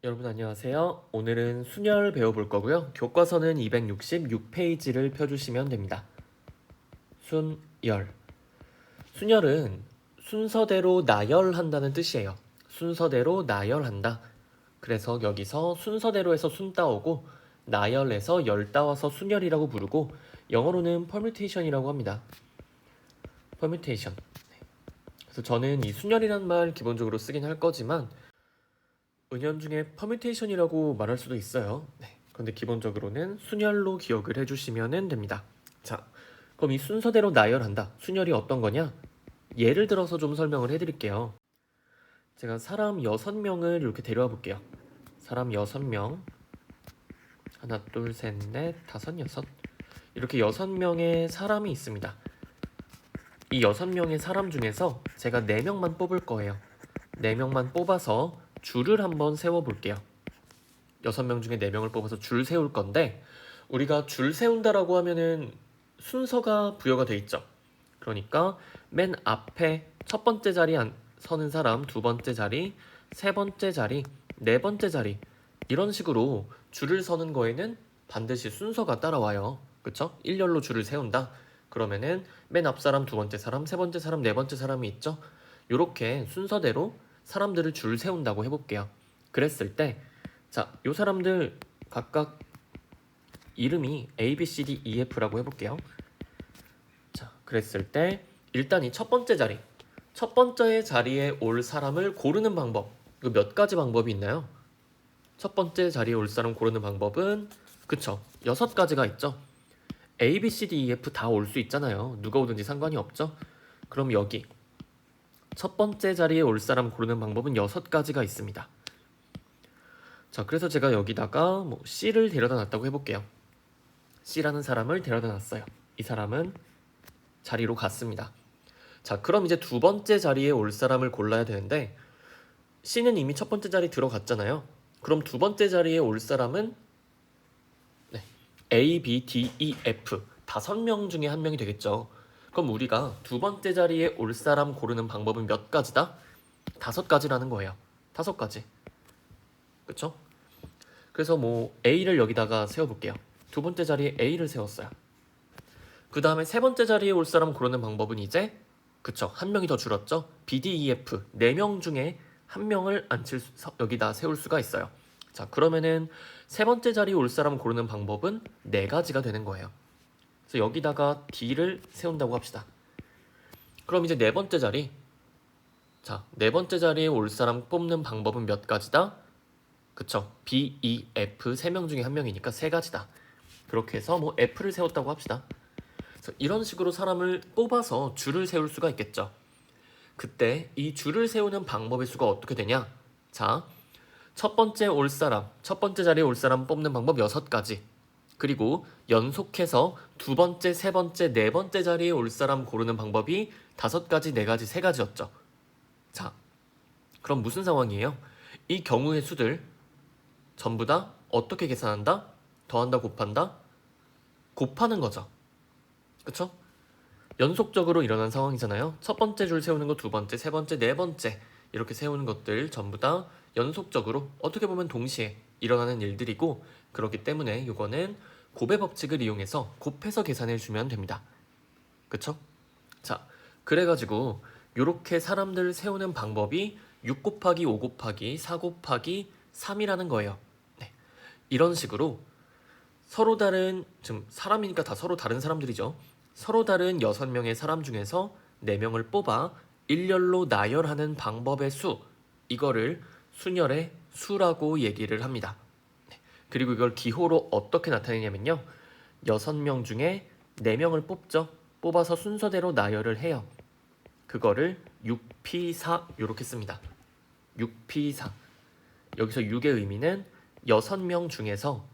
여러분 안녕하세요. 오늘은 순열 배워볼 거고요. 교과서는 266페이지를 펴주시면 됩니다. 순열. 순열은 순서대로 나열한다는 뜻이에요. 순서대로 나열한다. 그래서 여기서 순서대로에서 순 따오고 나열에서 열 따와서 순열이라고 부르고 영어로는 permutation이라고 합니다. permutation. 그래서 저는 이 순열이란 말 기본적으로 쓰긴 할 거지만 은연중에 퍼뮤테이션이라고 말할 수도 있어요. 그런데 기본적으로는 순열로 기억을 해주시면 됩니다. 자, 그럼 이 순서대로 나열한다. 순열이 어떤 거냐? 예를 들어서 좀 설명을 해드릴게요. 제가 사람 6명을 이렇게 데려와 볼게요. 사람 6명. 하나, 둘, 셋, 넷, 다섯, 여섯. 이렇게 6명의 사람이 있습니다. 이 6명의 사람 중에서 제가 4명만 뽑을 거예요. 4명만 뽑아서 줄을 한번 세워볼게요. 6명 중에 4명을 뽑아서 줄 세울 건데 우리가 줄 세운다라고 하면은 순서가 부여가 돼 있죠. 그러니까 맨 앞에 첫 번째 자리 서는 사람, 두 번째 자리, 세 번째 자리, 네 번째 자리 이런 식으로 줄을 서는 거에는 반드시 순서가 따라와요. 그쵸? 일렬로 줄을 세운다. 그러면은 맨 앞 사람, 두 번째 사람, 세 번째 사람, 네 번째 사람이 있죠. 요렇게 순서대로 사람들을 줄 세운다고 해볼게요. 그랬을 때 자, 요 사람들 각각 이름이 A, B, C, D, E, F라고 해볼게요. 자, 그랬을 때 일단 이 첫 번째 자리, 첫 번째 자리에 올 사람을 고르는 방법, 이거 몇 가지 방법이 있나요? 첫 번째 자리에 올 사람 고르는 방법은 그쵸, 6가지가 있죠. A, B, C, D, E, F 다 올 수 있잖아요. 누가 오든지 상관이 없죠. 그럼 여기 첫 번째 자리에 올 사람 고르는 방법은 6가지가 있습니다. 자, 그래서 제가 여기다가 C를 데려다 놨다고 해볼게요. C라는 사람을 데려다 놨어요. 이 사람은 자리로 갔습니다. 자, 그럼 이제 두 번째 자리에 올 사람을 골라야 되는데 C는 이미 첫 번째 자리 들어갔잖아요. 그럼 두 번째 자리에 올 사람은 A, B, D, E, F 5명 중에 한 명이 되겠죠. 그럼 우리가 두 번째 자리에 올 사람 고르는 방법은 몇 가지다? 5가지라는 거예요. 5가지. 그쵸? 그래서 A를 여기다가 세워볼게요. 두 번째 자리에 A를 세웠어요. 그 다음에 세 번째 자리에 올 사람 고르는 방법은 이제 그쵸, 한 명이 더 줄었죠. B, D, E, F 4명 중에 한 명을 여기다 세울 수가 있어요. 자, 그러면은 세 번째 자리에 올 사람 고르는 방법은 4가지가 되는 거예요. 그래서 여기다가 D를 세운다고 합시다. 그럼 이제 네 번째 자리, 자, 네 번째 자리에 올 사람 뽑는 방법은 몇 가지다? 그쵸, B, E, F 3명 중에 한 명이니까 3가지다. 그렇게 해서 F를 세웠다고 합시다. 그래서 이런 식으로 사람을 뽑아서 줄을 세울 수가 있겠죠. 그때 이 줄을 세우는 방법의 수가 어떻게 되냐? 자, 첫 번째 올 사람, 첫 번째 자리에 올 사람 뽑는 방법 6가지. 그리고 연속해서 두 번째, 세 번째, 네 번째 자리에 올 사람 고르는 방법이 5가지, 4가지, 3가지였죠. 자, 그럼 무슨 상황이에요? 이 경우의 수들 전부 다 어떻게 계산한다? 더한다, 곱한다? 곱하는 거죠. 그쵸? 연속적으로 일어난 상황이잖아요. 첫 번째 줄 세우는 거 두 번째, 세 번째, 네 번째 이렇게 세우는 것들 전부 다 연속적으로 어떻게 보면 동시에 일어나는 일들이고 그렇기 때문에 이거는 곱의 법칙을 이용해서 곱해서 계산해 주면 됩니다. 그쵸? 자, 그래가지고 이렇게 사람들 세우는 방법이 6 곱하기 5 곱하기 4 곱하기 3이라는 거예요. 네. 이런 식으로 서로 다른, 지금 사람이니까 다 서로 다른 사람들이죠. 서로 다른 6명의 사람 중에서 4명을 뽑아 일렬로 나열하는 방법의 수, 이거를 순열의 수라고 얘기를 합니다. 그리고 이걸 기호로 어떻게 나타내냐면요. 6명 중에 4명을 뽑죠. 뽑아서 순서대로 나열을 해요. 그거를 6P4 이렇게 씁니다. 6P4. 여기서 6의 의미는 6명 중에서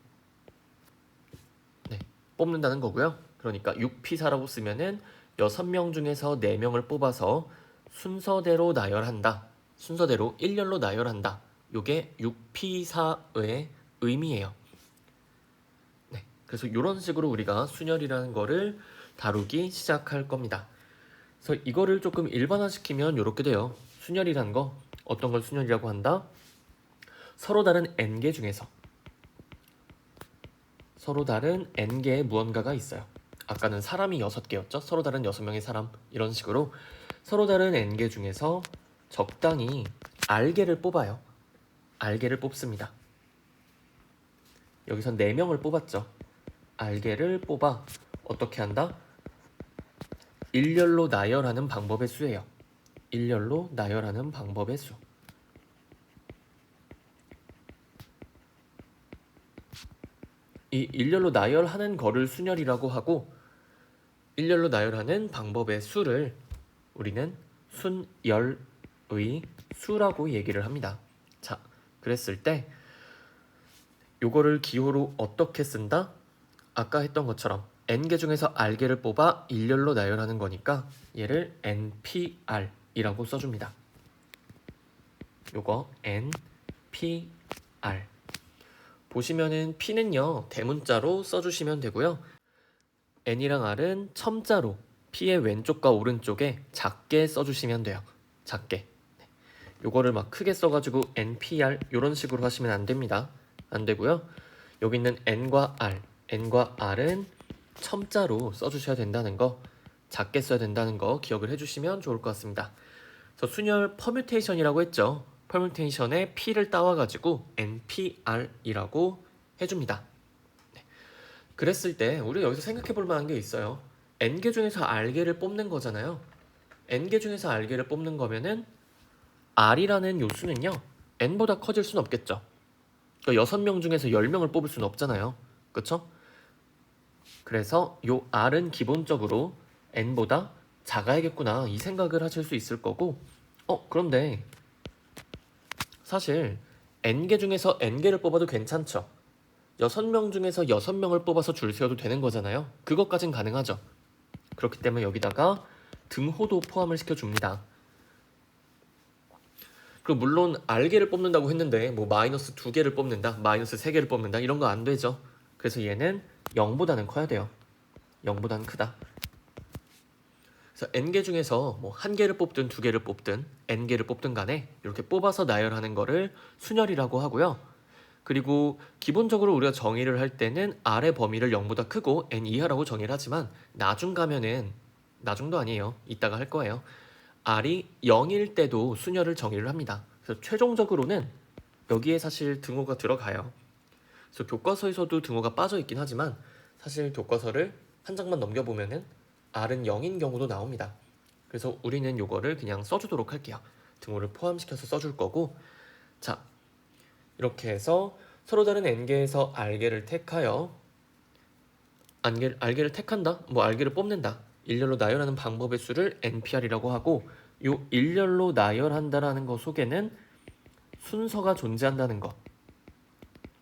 뽑는다는 거고요. 그러니까 6P4라고 쓰면은 6명 중에서 4명을 뽑아서 순서대로 나열한다. 순서대로 일렬로 나열한다. 요게 6P4의 의미예요. 네, 그래서 이런 식으로 우리가 순열이라는 거를 다루기 시작할 겁니다. 그래서 이거를 조금 일반화시키면 이렇게 돼요. 순열이라는 거, 어떤 걸 순열이라고 한다? 서로 다른 n개 중에서 서로 다른 n개의 무언가가 있어요. 아까는 사람이 6개였죠? 서로 다른 6명의 사람 이런 식으로 서로 다른 n개 중에서 적당히 r개를 뽑아요. r개를 뽑습니다. 여기선 4명을 뽑았죠. r개를 뽑아 어떻게 한다? 일렬로 나열하는 방법의 수예요. 일렬로 나열하는 방법의 수. 이 일렬로 나열하는 거를 순열이라고 하고 일렬로 나열하는 방법의 수를 우리는 순열의 수라고 얘기를 합니다. 자, 그랬을 때 요거를 기호로 어떻게 쓴다? 아까 했던 것처럼 n개 중에서 r개를 뽑아 일렬로 나열하는 거니까 얘를 npr이라고 써줍니다. 요거 npr 보시면은 p는요 대문자로 써주시면 되고요. n이랑 r은 첨자로 p의 왼쪽과 오른쪽에 작게 써주시면 돼요. 작게. 요거를 막 크게 써가지고 npr 요런 식으로 하시면 안 됩니다. 안 되고요. 여기 있는 n과 r은 첨자로 써주셔야 된다는 거, 작게 써야 된다는 거 기억을 해주시면 좋을 것 같습니다. 그래서 순열 퍼뮤테이션이라고 했죠. 퍼뮤테이션에 p를 따와가지고 npr이라고 해줍니다. 네. 그랬을 때 우리가 여기서 생각해 볼 만한 게 있어요. n개 중에서 r개를 뽑는 거잖아요. n개 중에서 r개를 뽑는 거면은 r이라는 요수는요 n보다 커질 수는 없겠죠. 그러니까 6명 중에서 10명을 뽑을 수는 없잖아요. 그쵸? 그래서 요 r은 기본적으로 n보다 작아야겠구나 이 생각을 하실 수 있을 거고 그런데 사실 n개 중에서 n개를 뽑아도 괜찮죠. 6명 중에서 6명을 뽑아서 줄 세워도 되는 거잖아요. 그것까진 가능하죠. 그렇기 때문에 여기다가 등호도 포함을 시켜줍니다. 그리고 물론 r개를 뽑는다고 했는데 뭐 마이너스 2개를 뽑는다, 마이너스 3개를 뽑는다 이런 거 안 되죠. 그래서 얘는 0보다는 커야 돼요. 0보다는 크다. 그래서 n개 중에서 뭐 1개를 뽑든 2개를 뽑든 n개를 뽑든 간에 이렇게 뽑아서 나열하는 거를 순열이라고 하고요. 그리고 기본적으로 우리가 정의를 할 때는 r의 범위를 0보다 크고 n 이하라고 정의를 하지만 나중 가면은 나중도 아니에요. 이따가 할 거예요. r이 0일 때도 순열을 정의를 합니다. 그래서 최종적으로는 여기에 사실 등호가 들어가요. 그래서 교과서에서도 등호가 빠져 있긴 하지만 사실 교과서를 한 장만 넘겨보면은 r은 0인 경우도 나옵니다. 그래서 우리는 요거를 그냥 써주도록 할게요. 등호를 포함시켜서 써줄 거고 자 이렇게 해서 서로 다른 n개에서 r개를 택하여 r개를 택한다? 뭐 r개를 뽑는다. 일렬로 나열하는 방법의 수를 npr이라고 하고 요 일렬로 나열한다라는 거 속에는 순서가 존재한다는 거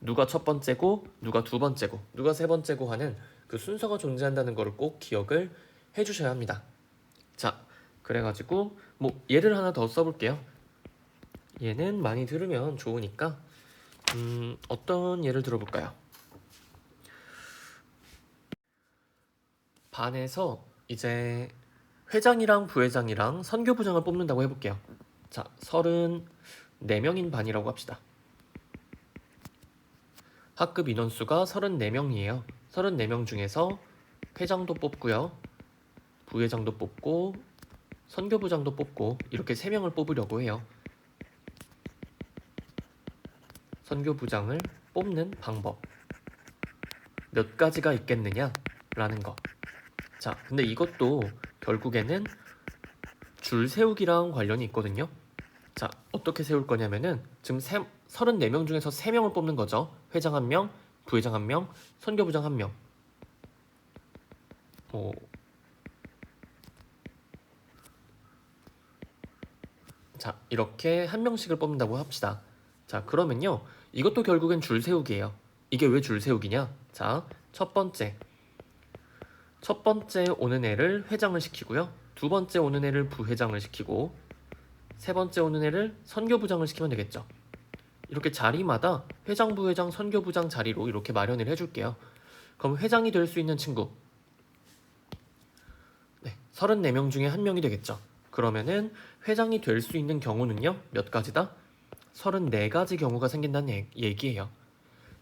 누가 첫 번째고 누가 두 번째고 누가 세 번째고 하는 그 순서가 존재한다는 거를 꼭 기억을 해주셔야 합니다. 자 그래가지고 뭐 예를 하나 더 써볼게요. 얘는 많이 들으면 좋으니까 어떤 예를 들어볼까요? 반에서 이제 회장이랑 부회장이랑 선교부장을 뽑는다고 해볼게요. 자 34명인 반이라고 합시다. 학급 인원수가 34명이에요. 34명 중에서 회장도 뽑고요. 부회장도 뽑고 선교부장도 뽑고 이렇게 3명을 뽑으려고 해요. 선교부장을 뽑는 방법 몇 가지가 있겠느냐라는 거. 자, 근데 이것도 결국에는 줄 세우기랑 관련이 있거든요. 자, 어떻게 세울 거냐면은 지금 34명 중에서 3명을 뽑는 거죠. 회장 1명, 부회장 1명, 선교부장 1명. 자, 이렇게 한 명씩을 뽑는다고 합시다. 자, 그러면요. 이것도 결국엔 줄 세우기예요. 이게 왜 줄 세우기냐? 자, 첫 번째 오는 애를 회장을 시키고요. 두 번째 오는 애를 부회장을 시키고 세 번째 오는 애를 선교부장을 시키면 되겠죠. 이렇게 자리마다 회장, 부회장, 선교부장 자리로 이렇게 마련을 해줄게요. 그럼 회장이 될 수 있는 친구 34명 중에 한 명이 되겠죠. 그러면은 회장이 될 수 있는 경우는요. 몇 가지다? 34가지 경우가 생긴다는 얘기예요.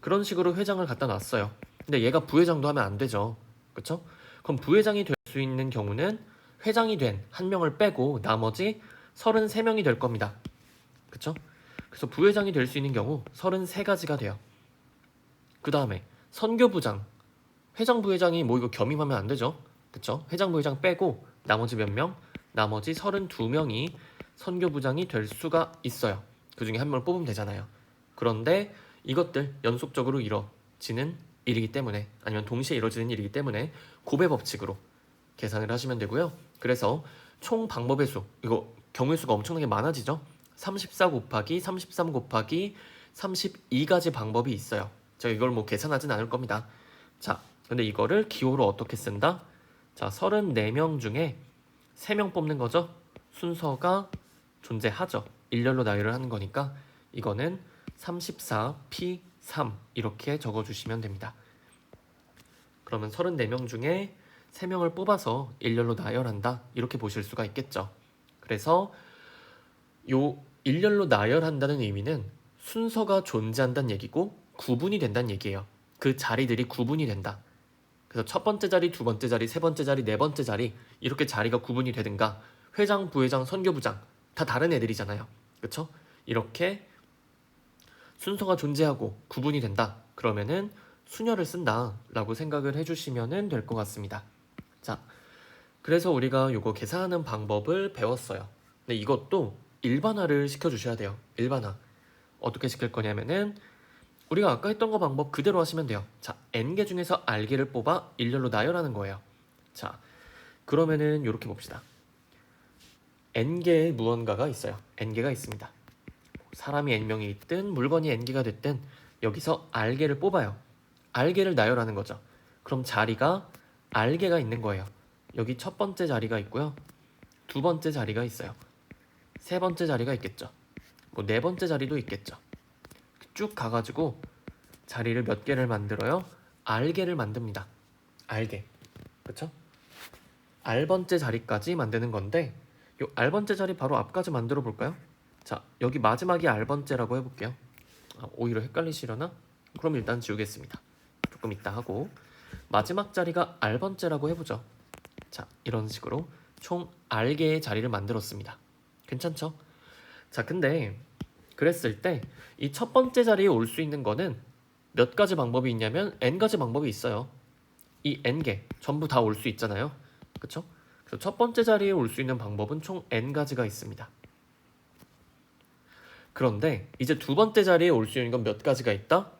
그런 식으로 회장을 갖다 놨어요. 근데 얘가 부회장도 하면 안 되죠. 그쵸? 그럼 부회장이 될 수 있는 경우는 회장이 된 한 명을 빼고 나머지 33명이 될 겁니다. 그쵸? 그래서 부회장이 될 수 있는 경우 33가지가 돼요. 그 다음에 선교부장, 회장 부회장이 뭐 이거 겸임하면 안 되죠. 그쵸? 회장 부회장 빼고 나머지 몇 명? 나머지 32명이 선교부장이 될 수가 있어요. 그 중에 한 명을 뽑으면 되잖아요. 그런데 이것들 연속적으로 이루어지는 일이기 때문에, 아니면 동시에 이루어지는 일이기 때문에 곱의 법칙으로 계산을 하시면 되고요. 그래서 총 방법의 수, 이거 경우의 수가 엄청나게 많아지죠. 34 곱하기 33 곱하기 32가지 방법이 있어요. 제가 이걸 뭐 계산하진 않을 겁니다. 자, 근데 이거를 기호로 어떻게 쓴다? 자, 34명 중에 3명 뽑는 거죠. 순서가 존재하죠. 일렬로 나열을 하는 거니까 이거는 34P3 이렇게 적어주시면 됩니다. 그러면 34명 중에 3명을 뽑아서 일렬로 나열한다 이렇게 보실 수가 있겠죠. 그래서 요 일렬로 나열한다는 의미는 순서가 존재한다는 얘기고 구분이 된다는 얘기예요. 그 자리들이 구분이 된다. 그래서 첫 번째 자리, 두 번째 자리, 세 번째 자리, 네 번째 자리 이렇게 자리가 구분이 되든가, 회장, 부회장, 선교부장 다 다른 애들이잖아요. 그쵸? 이렇게 순서가 존재하고 구분이 된다. 그러면은 수녀를 쓴다 라고 생각을 해주시면 될 것 같습니다. 자, 그래서 우리가 요거 계산하는 방법을 배웠어요. 근데 이것도 일반화를 시켜주셔야 돼요. 일반화. 어떻게 시킬 거냐면은 우리가 아까 했던 거 방법 그대로 하시면 돼요. 자, n개 중에서 r개를 뽑아 일렬로 나열하는 거예요. 자, 그러면은 이렇게 봅시다. n개의 무언가가 있어요. n개가 있습니다. 사람이 n명이 있든 물건이 n개가 됐든 여기서 r개를 뽑아요. r개를 나열하는 거죠. 그럼 자리가 r개가 있는 거예요. 여기 첫 번째 자리가 있고요. 두 번째 자리가 있어요. 세 번째 자리가 있겠죠. 뭐 네 번째 자리도 있겠죠. 쭉 가가지고 자리를 몇 개를 만들어요? r개를 만듭니다. r개. 그쵸? r번째 자리까지 만드는 건데 요 r번째 자리 바로 앞까지 만들어 볼까요? 자, 여기 마지막이 r번째라고 해볼게요. 오히려 헷갈리시려나? 그럼 일단 지우겠습니다. 조금 이따 하고 마지막 자리가 r번째라고 해보죠. 자, 이런 식으로 총 r개의 자리를 만들었습니다. 괜찮죠? 자, 근데 그랬을 때 이 첫 번째 자리에 올 수 있는 거는 몇 가지 방법이 있냐면 n가지 방법이 있어요. 이 n개 전부 다 올 수 있잖아요. 그쵸? 그래서 첫 번째 자리에 올 수 있는 방법은 총 n가지가 있습니다. 그런데 이제 두 번째 자리에 올 수 있는 건 몇 가지가 있다?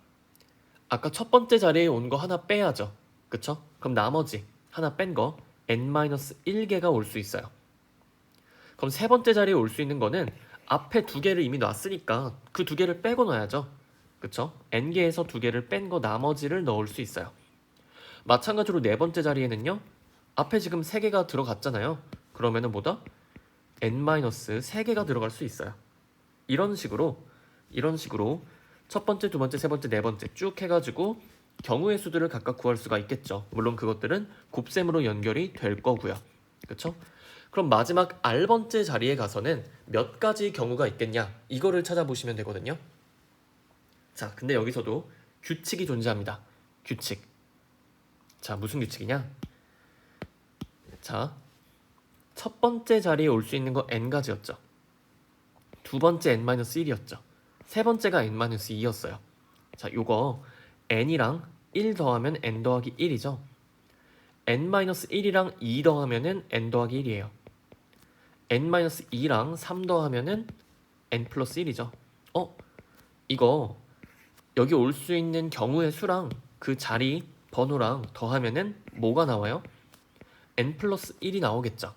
아까 첫 번째 자리에 온 거 하나 빼야죠. 그쵸? 그럼 나머지 하나 뺀 거 n-1개가 올 수 있어요. 그럼 세 번째 자리에 올 수 있는 거는 앞에 두 개를 이미 놨으니까 그 두 개를 빼고 넣어야죠. 그쵸? n개에서 두 개를 뺀 거 나머지를 넣을 수 있어요. 마찬가지로 네 번째 자리에는요. 앞에 지금 세 개가 들어갔잖아요. 그러면은 뭐다? n-3개가 들어갈 수 있어요. 이런 식으로 첫 번째, 두 번째, 세 번째, 네 번째 쭉 해가지고 경우의 수들을 각각 구할 수가 있겠죠. 물론 그것들은 곱셈으로 연결이 될 거고요. 그쵸? 그럼 마지막 r번째 자리에 가서는 몇 가지 경우가 있겠냐? 이거를 찾아보시면 되거든요. 자, 근데 여기서도 규칙이 존재합니다. 규칙. 자, 무슨 규칙이냐? 자, 첫 번째 자리에 올 수 있는 거 n가지였죠. 두 번째 n-1이었죠. 세 번째가 n-2였어요. 자, 요거 n이랑 1 더하면 n 더하기 1이죠. n-1이랑 2 더하면은 n 더하기 1이에요. n-2랑 3 더하면은 n 플러스 1이죠. 이거 여기 올 수 있는 경우의 수랑 그 자리 번호랑 더하면은 뭐가 나와요? n 플러스 1이 나오겠죠.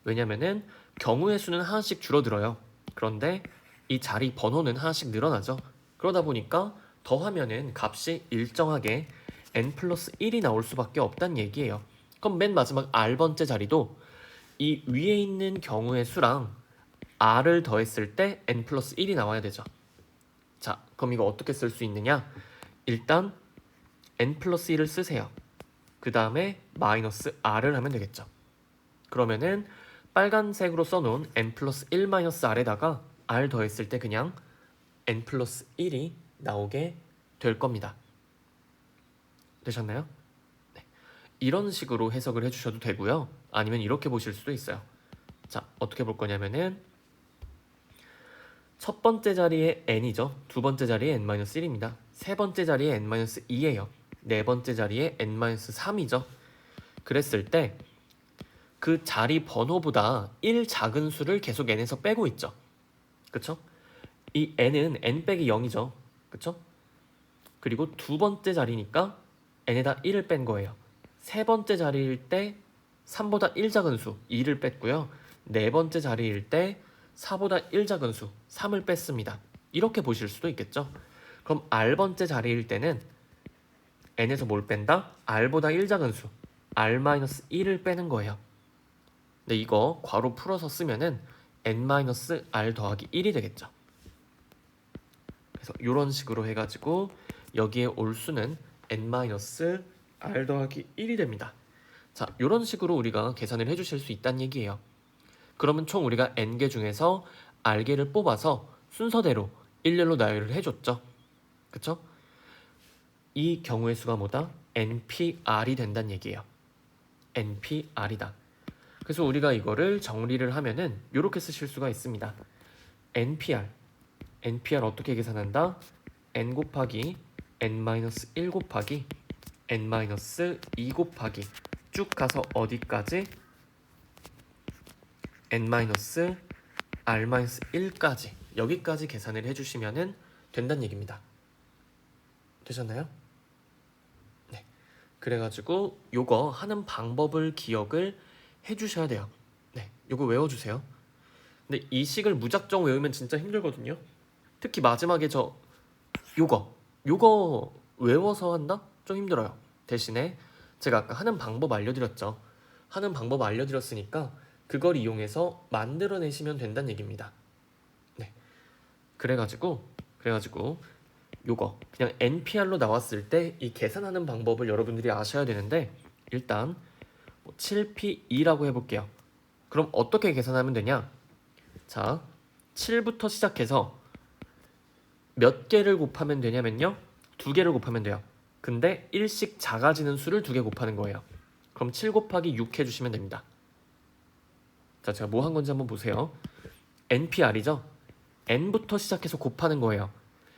왜냐면은 경우의 수는 하나씩 줄어들어요. 그런데 이 자리 번호는 하나씩 늘어나죠. 그러다 보니까 더하면은 값이 일정하게 n 플러스 1이 나올 수밖에 없다는 얘기예요. 그럼 맨 마지막 r번째 자리도 이 위에 있는 경우의 수랑 r을 더했을 때 n 플러스 1이 나와야 되죠. 자, 그럼 이거 어떻게 쓸 수 있느냐? 일단 n 플러스 1을 쓰세요. 그 다음에 마이너스 r을 하면 되겠죠. 그러면은 빨간색으로 써놓은 n 플러스 1 마이너스 r에다가 r 더했을 때 그냥 n 플러스 1이 나오게 될 겁니다. 되셨나요? 네. 이런 식으로 해석을 해주셔도 되고요. 아니면 이렇게 보실 수도 있어요. 자, 어떻게 볼 거냐면은 첫 번째 자리에 n이죠. 두 번째 자리에 n-1입니다. 세 번째 자리에 n-2예요. 네 번째 자리에 n-3이죠. 그랬을 때 그 자리 번호보다 1 작은 수를 계속 n에서 빼고 있죠. 그쵸? 이 n은 n 빼기 0이죠. 그쵸? 그리고 두 번째 자리니까 n에다 1을 뺀 거예요. 세 번째 자리일 때 3보다 1 작은 수 2를 뺐고요. 네 번째 자리일 때 4보다 1 작은 수 3을 뺐습니다. 이렇게 보실 수도 있겠죠. 그럼 r번째 자리일 때는 n에서 뭘 뺀다? r보다 1 작은 수 r-1을 빼는 거예요. 근데 이거 괄호 풀어서 쓰면은 n-r 더하기 1이 되겠죠. 그래서 이런 식으로 해가지고 여기에 올 수는 n-r 더하기 1이 됩니다. 자, 이런 식으로 우리가 계산을 해주실 수 있다는 얘기예요. 그러면 총 우리가 n개 중에서 r개를 뽑아서 순서대로 일렬로 나열을 해줬죠. 그쵸? 이 경우의 수가 뭐다? npr이 된다는 얘기예요. npr이다. 그래서 우리가 이거를 정리를 하면은 이렇게 쓰실 수가 있습니다. npr 어떻게 계산한다? n 곱하기 n-1 곱하기 n-2 곱하기 쭉 가서 어디까지? n-r-1까지 여기까지 계산을 해주시면 된다는 얘기입니다. 되셨나요? 네. 그래가지고 요거 하는 방법을 기억을 해주셔야 돼요. 네, 요거 외워주세요. 근데 이 식을 무작정 외우면 진짜 힘들거든요. 특히 마지막에 요거 외워서 한다? 좀 힘들어요. 대신에 제가 아까 하는 방법 알려드렸죠. 하는 방법 알려드렸으니까 그걸 이용해서 만들어내시면 된다는 얘기입니다. 네, 그래가지고 요거 그냥 NPR로 나왔을 때 이 계산하는 방법을 여러분들이 아셔야 되는데 일단 7P2라고 해볼게요. 그럼 어떻게 계산하면 되냐? 자, 7부터 시작해서 몇 개를 곱하면 되냐면요. 2개를 곱하면 돼요. 근데 1씩 작아지는 수를 2개 곱하는 거예요. 그럼 7 곱하기 6 해주시면 됩니다. 자, 제가 뭐 한 건지 한번 보세요. NPR이죠? n부터 시작해서 곱하는 거예요.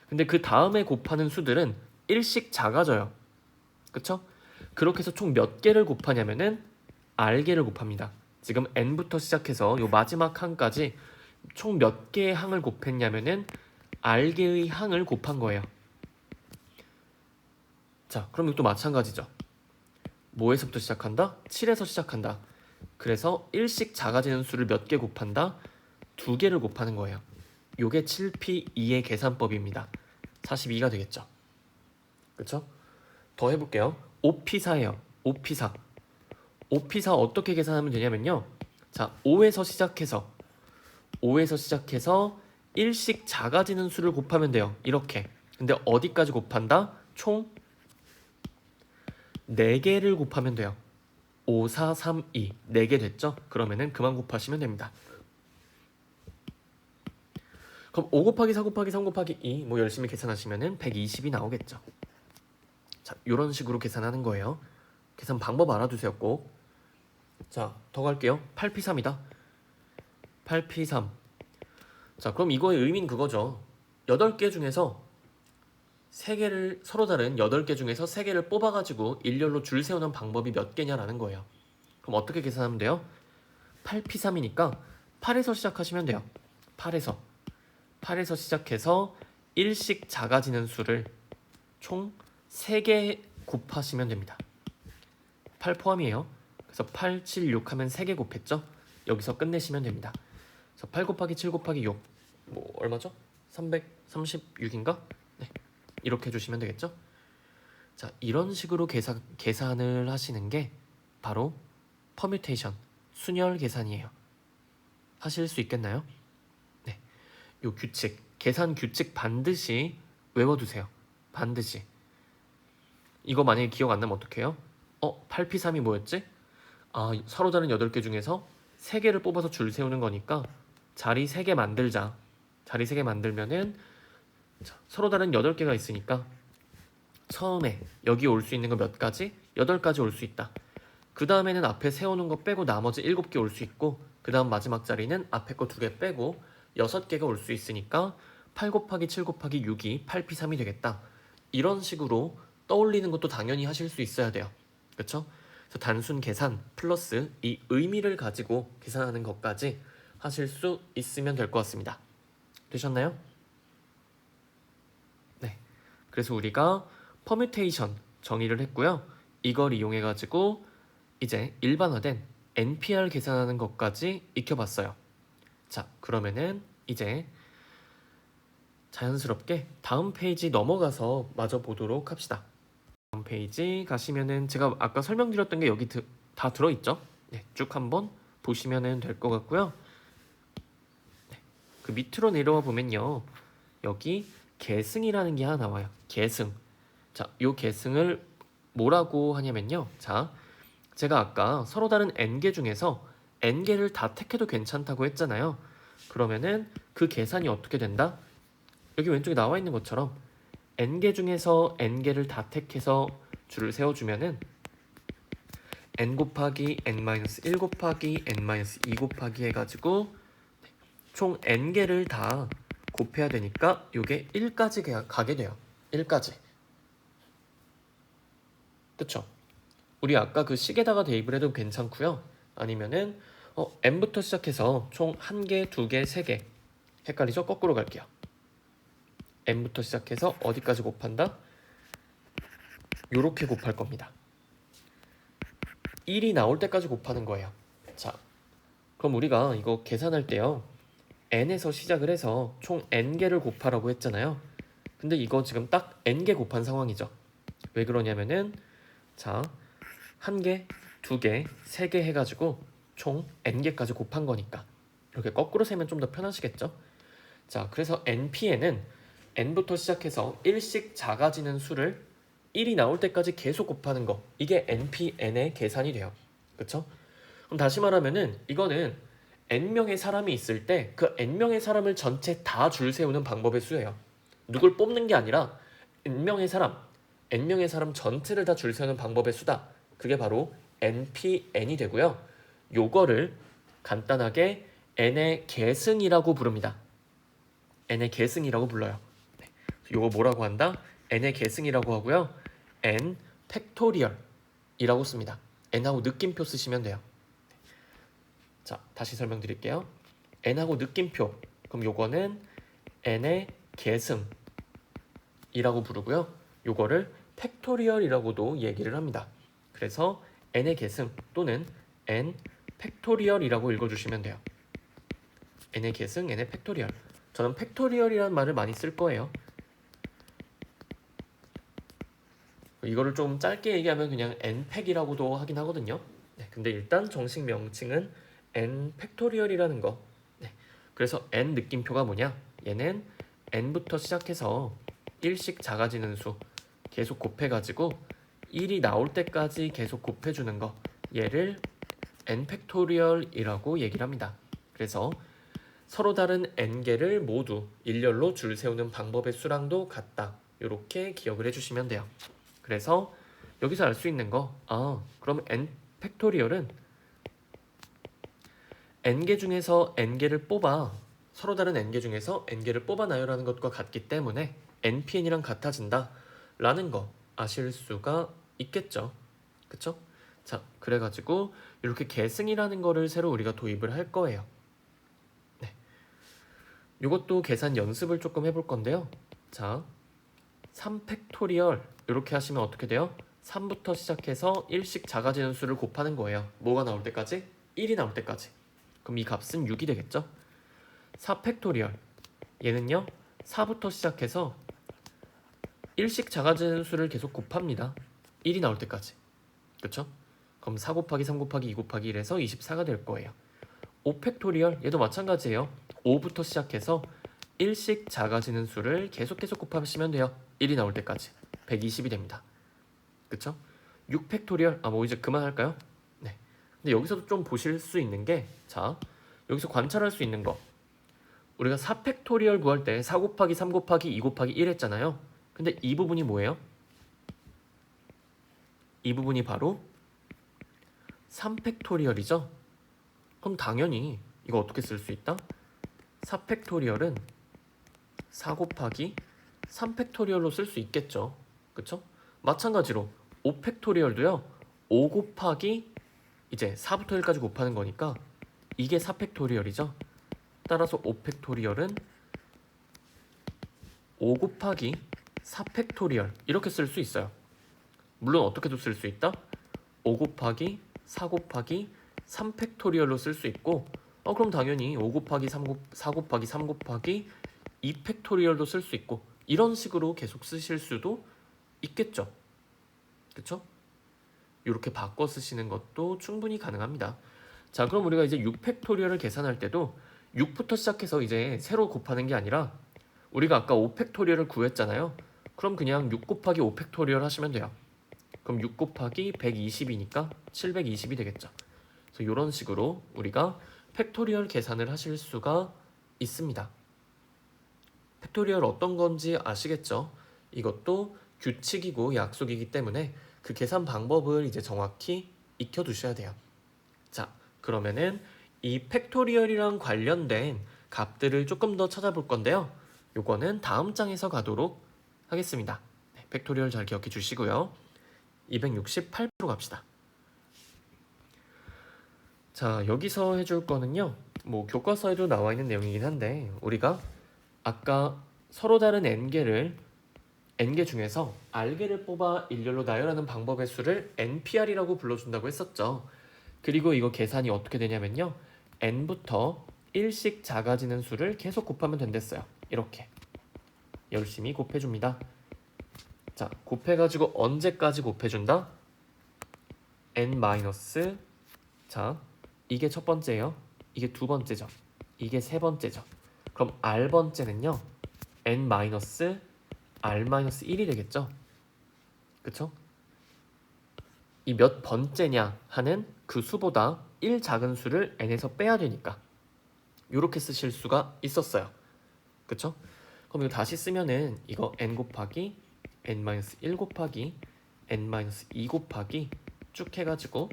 근데 그 다음에 곱하는 수들은 1씩 작아져요. 그쵸? 그렇게 해서 총 몇 개를 곱하냐면은 r개를 곱합니다. 지금 n부터 시작해서 요 마지막 항까지 총 몇 개의 항을 곱했냐면은 r개의 항을 곱한 거예요. 자, 그럼 이것도 마찬가지죠. 뭐에서부터 시작한다? 7에서 시작한다. 그래서 1씩 작아지는 수를 몇 개 곱한다? 2개를 곱하는 거예요. 요게 7P2의 계산법입니다. 42가 되겠죠. 그쵸? 더 해볼게요. 5P4예요. 5P4. 5P4 어떻게 계산하면 되냐면요. 자, 5에서 시작해서 1씩 작아지는 수를 곱하면 돼요. 이렇게. 근데 어디까지 곱한다? 총 4개를 곱하면 돼요. 5, 4, 3, 2. 4개 됐죠? 그러면은 그만 곱하시면 됩니다. 그럼 5 곱하기 4 곱하기 3 곱하기 2 뭐 열심히 계산하시면은 120이 나오겠죠. 자, 이런 식으로 계산하는 거예요. 계산 방법 알아두세요, 꼭. 자, 더 갈게요. 8P3이다. 8P3. 자, 그럼 이거의 의미는 그거죠. 8개 중에서 3개를 서로 다른 8개 중에서 3개를 뽑아가지고 일렬로 줄 세우는 방법이 몇 개냐라는 거예요. 그럼 어떻게 계산하면 돼요? 8P3이니까 8에서 시작하시면 돼요. 8에서 시작해서 1씩 작아지는 수를 총 3개 곱하시면 됩니다. 8 포함이에요. 그래서 8, 7, 6 하면 3개 곱했죠? 여기서 끝내시면 됩니다. 그래서 8 곱하기 7 곱하기 6 뭐 얼마죠? 336인가? 네, 이렇게 해주시면 되겠죠? 자, 이런 식으로 계산을 하시는 게 바로 퍼뮤테이션, 순열 계산이에요. 하실 수 있겠나요? 네, 요 규칙, 계산 규칙 반드시 외워두세요. 반드시. 이거 만약에 기억 안 나면 어떡해요? 8P3이 뭐였지? 아, 서로 다른 8개 중에서 3개를 뽑아서 줄 세우는 거니까 자리 3개 만들자. 자리 3개 만들면은 자, 서로 다른 8개가 있으니까 처음에 여기 올 수 있는 거 몇 가지? 8가지 올 수 있다. 그 다음에는 앞에 세우는 거 빼고 나머지 7개 올 수 있고, 그 다음 마지막 자리는 앞에 거 2개 빼고 6개가 올 수 있으니까 8 곱하기 7 곱하기 6이 8p3이 되겠다. 이런 식으로 떠올리는 것도 당연히 하실 수 있어야 돼요. 그쵸? 그래서 단순 계산 플러스 이 의미를 가지고 계산하는 것까지 하실 수 있으면 될 것 같습니다. 되셨나요? 네. 그래서 우리가 퍼뮤테이션 정의를 했고요. 이걸 이용해 가지고 이제 일반화된 NPR 계산하는 것까지 익혀봤어요. 자, 그러면은 이제 자연스럽게 다음 페이지 넘어가서 마저 보도록 합시다. 다음 페이지 가시면은 제가 아까 설명드렸던 게 여기 다 들어있죠? 네, 쭉 한번 보시면 될 것 같고요. 네, 그 밑으로 내려와 보면요. 여기 계승이라는 게 하나 나와요. 계승. 자, 요 계승을 뭐라고 하냐면요. 자, 제가 아까 서로 다른 n개 중에서 n개를 다 택해도 괜찮다고 했잖아요. 그러면은 그 계산이 어떻게 된다? 여기 왼쪽에 나와 있는 것처럼 n개 중에서 n개를 다 택해서 줄을 세워주면은 n 곱하기 n-1 곱하기 n-2 곱하기 해가지고 총 n개를 다 곱해야 되니까 이게 1까지 가게 돼요. 1까지. 그쵸? 우리 아까 그 식에다가 대입을 해도 괜찮고요. 아니면은 n부터 시작해서 총 1개, 2개, 3개. 헷갈리죠? 거꾸로 갈게요. n부터 시작해서 어디까지 곱한다? 요렇게 곱할 겁니다. 1이 나올 때까지 곱하는 거예요. 자, 그럼 우리가 이거 계산할 때요. n에서 시작을 해서 총 n개를 곱하라고 했잖아요. 근데 이거 지금 딱 n개 곱한 상황이죠. 왜 그러냐면은 자, 1개, 2개, 3개 해가지고 총 n개까지 곱한 거니까 이렇게 거꾸로 세면 좀 더 편하시겠죠? 자, 그래서 npn은 n부터 시작해서 1씩 작아지는 수를 1이 나올 때까지 계속 곱하는 거, 이게 npn의 계산이 돼요. 그쵸? 그럼 다시 말하면은 이거는 n명의 사람이 있을 때 그 n명의 사람을 전체 다 줄 세우는 방법의 수예요. 누굴 뽑는 게 아니라 n명의 사람 전체를 다 줄 세우는 방법의 수다. 그게 바로 npn이 되고요. 요거를 간단하게 n의 계승이라고 부릅니다. n의 계승이라고 불러요. 네. 요거 뭐라고 한다? n의 계승이라고 하고요. n 팩토리얼이라고 씁니다. n하고 느낌표 쓰시면 돼요. 자, 다시 설명드릴게요. n하고 느낌표. 그럼 요거는 n의 계승이라고 부르고요. 요거를 팩토리얼이라고도 얘기를 합니다. 그래서 n의 계승 또는 n 팩토리얼이라고 읽어주시면 돼요. n의 계승, n의 팩토리얼. 저는 팩토리얼이라는 말을 많이 쓸 거예요. 이거를 좀 짧게 얘기하면 그냥 n팩이라고도 하긴 하거든요. 네, 근데 일단 정식 명칭은 n 팩토리얼이라는 거. 네, 그래서 n 느낌표가 뭐냐? 얘는 n부터 시작해서 1씩 작아지는 수 계속 곱해가지고 1이 나올 때까지 계속 곱해주는 거. 얘를 n 팩토리얼이라고 얘기를 합니다. 그래서 서로 다른 n개를 모두 일렬로 줄 세우는 방법의 수랑도 같다. 이렇게 기억을 해주시면 돼요. 그래서 여기서 알 수 있는 거, 그럼 n 팩토리얼은 n개 중에서 n개를 뽑아, 서로 다른 n개 중에서 n개를 뽑아놔요라는 것과 같기 때문에 npn이랑 같아진다 라는 거 아실 수가 있겠죠. 그쵸? 자, 그래가지고 이렇게 계승이라는 거를 새로 우리가 도입을 할 거예요. 네, 이것도 계산 연습을 조금 해볼 건데요. 자, 3팩토리얼 이렇게 하시면 어떻게 돼요? 3부터 시작해서 1씩 작아지는 수를 곱하는 거예요. 뭐가 나올 때까지? 1이 나올 때까지. 그럼 이 값은 6이 되겠죠? 4팩토리얼 얘는요 4부터 시작해서 1씩 작아지는 수를 계속 곱합니다. 1이 나올 때까지. 그쵸? 그럼 4 곱하기 3 곱하기 2 곱하기 1에서 24가 될 거예요. 5팩토리얼 얘도 마찬가지예요. 5부터 시작해서 1씩 작아지는 수를 계속 곱하시면 돼요. 1이 나올 때까지 120이 됩니다. 그쵸? 6팩토리얼 뭐 이제 그만할까요? 네. 근데 여기서도 좀 보실 수 있는 게 자, 여기서 관찰할 수 있는 거 우리가 4팩토리얼 구할 때 4 곱하기 3 곱하기 2 곱하기 1 했잖아요. 근데 이 부분이 뭐예요? 이 부분이 바로 3팩토리얼이죠. 그럼 당연히 이거 어떻게 쓸 수 있다? 4팩토리얼은 4 곱하기 3팩토리얼로 쓸 수 있겠죠. 그쵸? 마찬가지로 5팩토리얼도요. 5 곱하기 이제 4부터 1까지 곱하는 거니까 이게 4팩토리얼이죠. 따라서 5팩토리얼은 5 곱하기 4팩토리얼 이렇게 쓸 수 있어요. 물론 어떻게도 쓸 수 있다? 5 곱하기 4 곱하기 3팩토리얼로 쓸 수 있고 그럼 당연히 5 곱하기 4 곱하기 3 곱하기 2팩토리얼도 쓸 수 있고 이런 식으로 계속 쓰실 수도 있겠죠. 그쵸? 이렇게 바꿔 쓰시는 것도 충분히 가능합니다. 자, 그럼 우리가 이제 6팩토리얼을 계산할 때도 6부터 시작해서 이제 새로 곱하는 게 아니라 우리가 아까 5팩토리얼을 구했잖아요. 그럼 그냥 6 곱하기 5팩토리얼 하시면 돼요. 그럼 6 곱하기 120이니까 720이 되겠죠. 그래서 이런 식으로 우리가 팩토리얼 계산을 하실 수가 있습니다. 팩토리얼 어떤 건지 아시겠죠? 이것도 규칙이고 약속이기 때문에 그 계산 방법을 이제 정확히 익혀두셔야 돼요. 자, 그러면은 이 팩토리얼이랑 관련된 값들을 조금 더 찾아볼 건데요. 요거는 다음 장에서 가도록 하겠습니다. 네, 팩토리얼 잘 기억해 주시고요. 268으로 갑시다. 자, 여기서 해줄 거는요. 뭐 교과서에도 나와 있는 내용이긴 한데 우리가 아까 서로 다른 n개를 n개 중에서 r개를 뽑아 일렬로 나열하는 방법의 수를 npr이라고 불러준다고 했었죠. 그리고 이거 계산이 어떻게 되냐면요. n부터 1씩 작아지는 수를 계속 곱하면 된댔어요. 이렇게 열심히 곱해줍니다. 자, 곱해가지고 언제까지 곱해준다? n 마이너스 자, 이게 첫 번째예요. 이게 두 번째죠. 이게 세 번째죠. 그럼 r번째는요. n 마이너스 r 마이너스 1이 되겠죠. 그쵸? 이 몇 번째냐 하는 그 수보다 1 작은 수를 n에서 빼야 되니까 이렇게 쓰실 수가 있었어요. 그쵸? 그럼 이거 다시 쓰면은 이거 n 곱하기 n-1 곱하기 n-2 곱하기 쭉 해가지고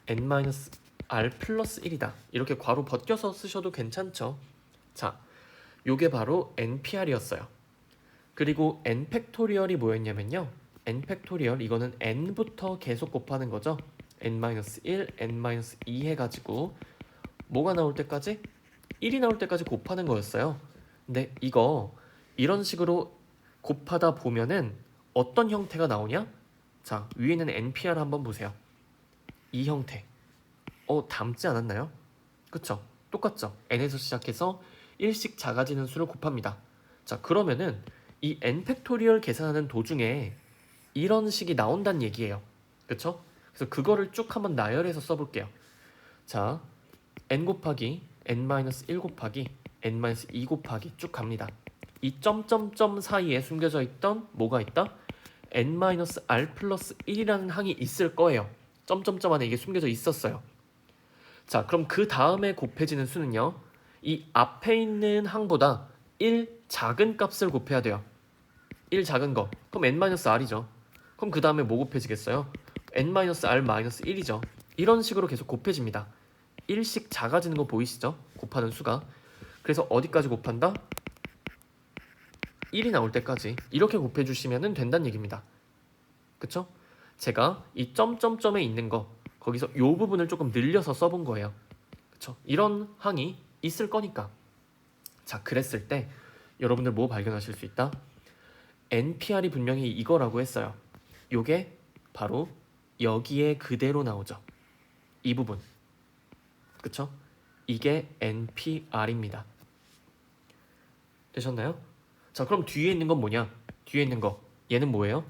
n-r 플러스 1이다. 이렇게 괄호 벗겨서 쓰셔도 괜찮죠? 자, 요게 바로 npr이었어요. 그리고 n 팩토리얼이 뭐였냐면요. n 팩토리얼 이거는 n부터 계속 곱하는 거죠. n-1, n-2 해가지고 뭐가 나올 때까지? 1이 나올 때까지 곱하는 거였어요. 근데 이거 이런 식으로 곱하다 보면은 어떤 형태가 나오냐? 자, 위에는 npr 한번 보세요. 이 형태. 닮지 않았나요? 그쵸? 똑같죠? n에서 시작해서 1씩 작아지는 수를 곱합니다. 자, 그러면은 이 n 팩토리얼 계산하는 도중에 이런 식이 나온다는 얘기예요. 그쵸? 그래서 그거를 쭉 한번 나열해서 써볼게요. 자, n 곱하기 n-1 곱하기 n-2 곱하기 쭉 갑니다. 이 점점점 사이에 숨겨져 있던 뭐가 있다? n-r 플러스 1이라는 항이 있을 거예요. 점점점 안에 이게 숨겨져 있었어요. 자, 그럼 그 다음에 곱해지는 수는요. 이 앞에 있는 항보다 1 작은 값을 곱해야 돼요. 1 작은 거. 그럼 n-r이죠. 그럼 그 다음에 뭐 곱해지겠어요? n-r-1이죠. 이런 식으로 계속 곱해집니다. 1씩 작아지는 거 보이시죠? 곱하는 수가. 그래서 어디까지 곱한다? 1이 나올 때까지 이렇게 곱해주시면 된다는 얘기입니다. 그쵸? 제가 이 점점점에 있는 거 거기서 이 부분을 조금 늘려서 써본 거예요. 그쵸? 이런 항이 있을 거니까. 자, 그랬을 때 여러분들 뭐 발견하실 수 있다? npr이 분명히 이거라고 했어요. 요게 바로 여기에 그대로 나오죠. 이 부분. 그쵸? 이게 npr입니다. 되셨나요? 자, 그럼 뒤에 있는 건 뭐냐? 뒤에 있는 거 얘는 뭐예요?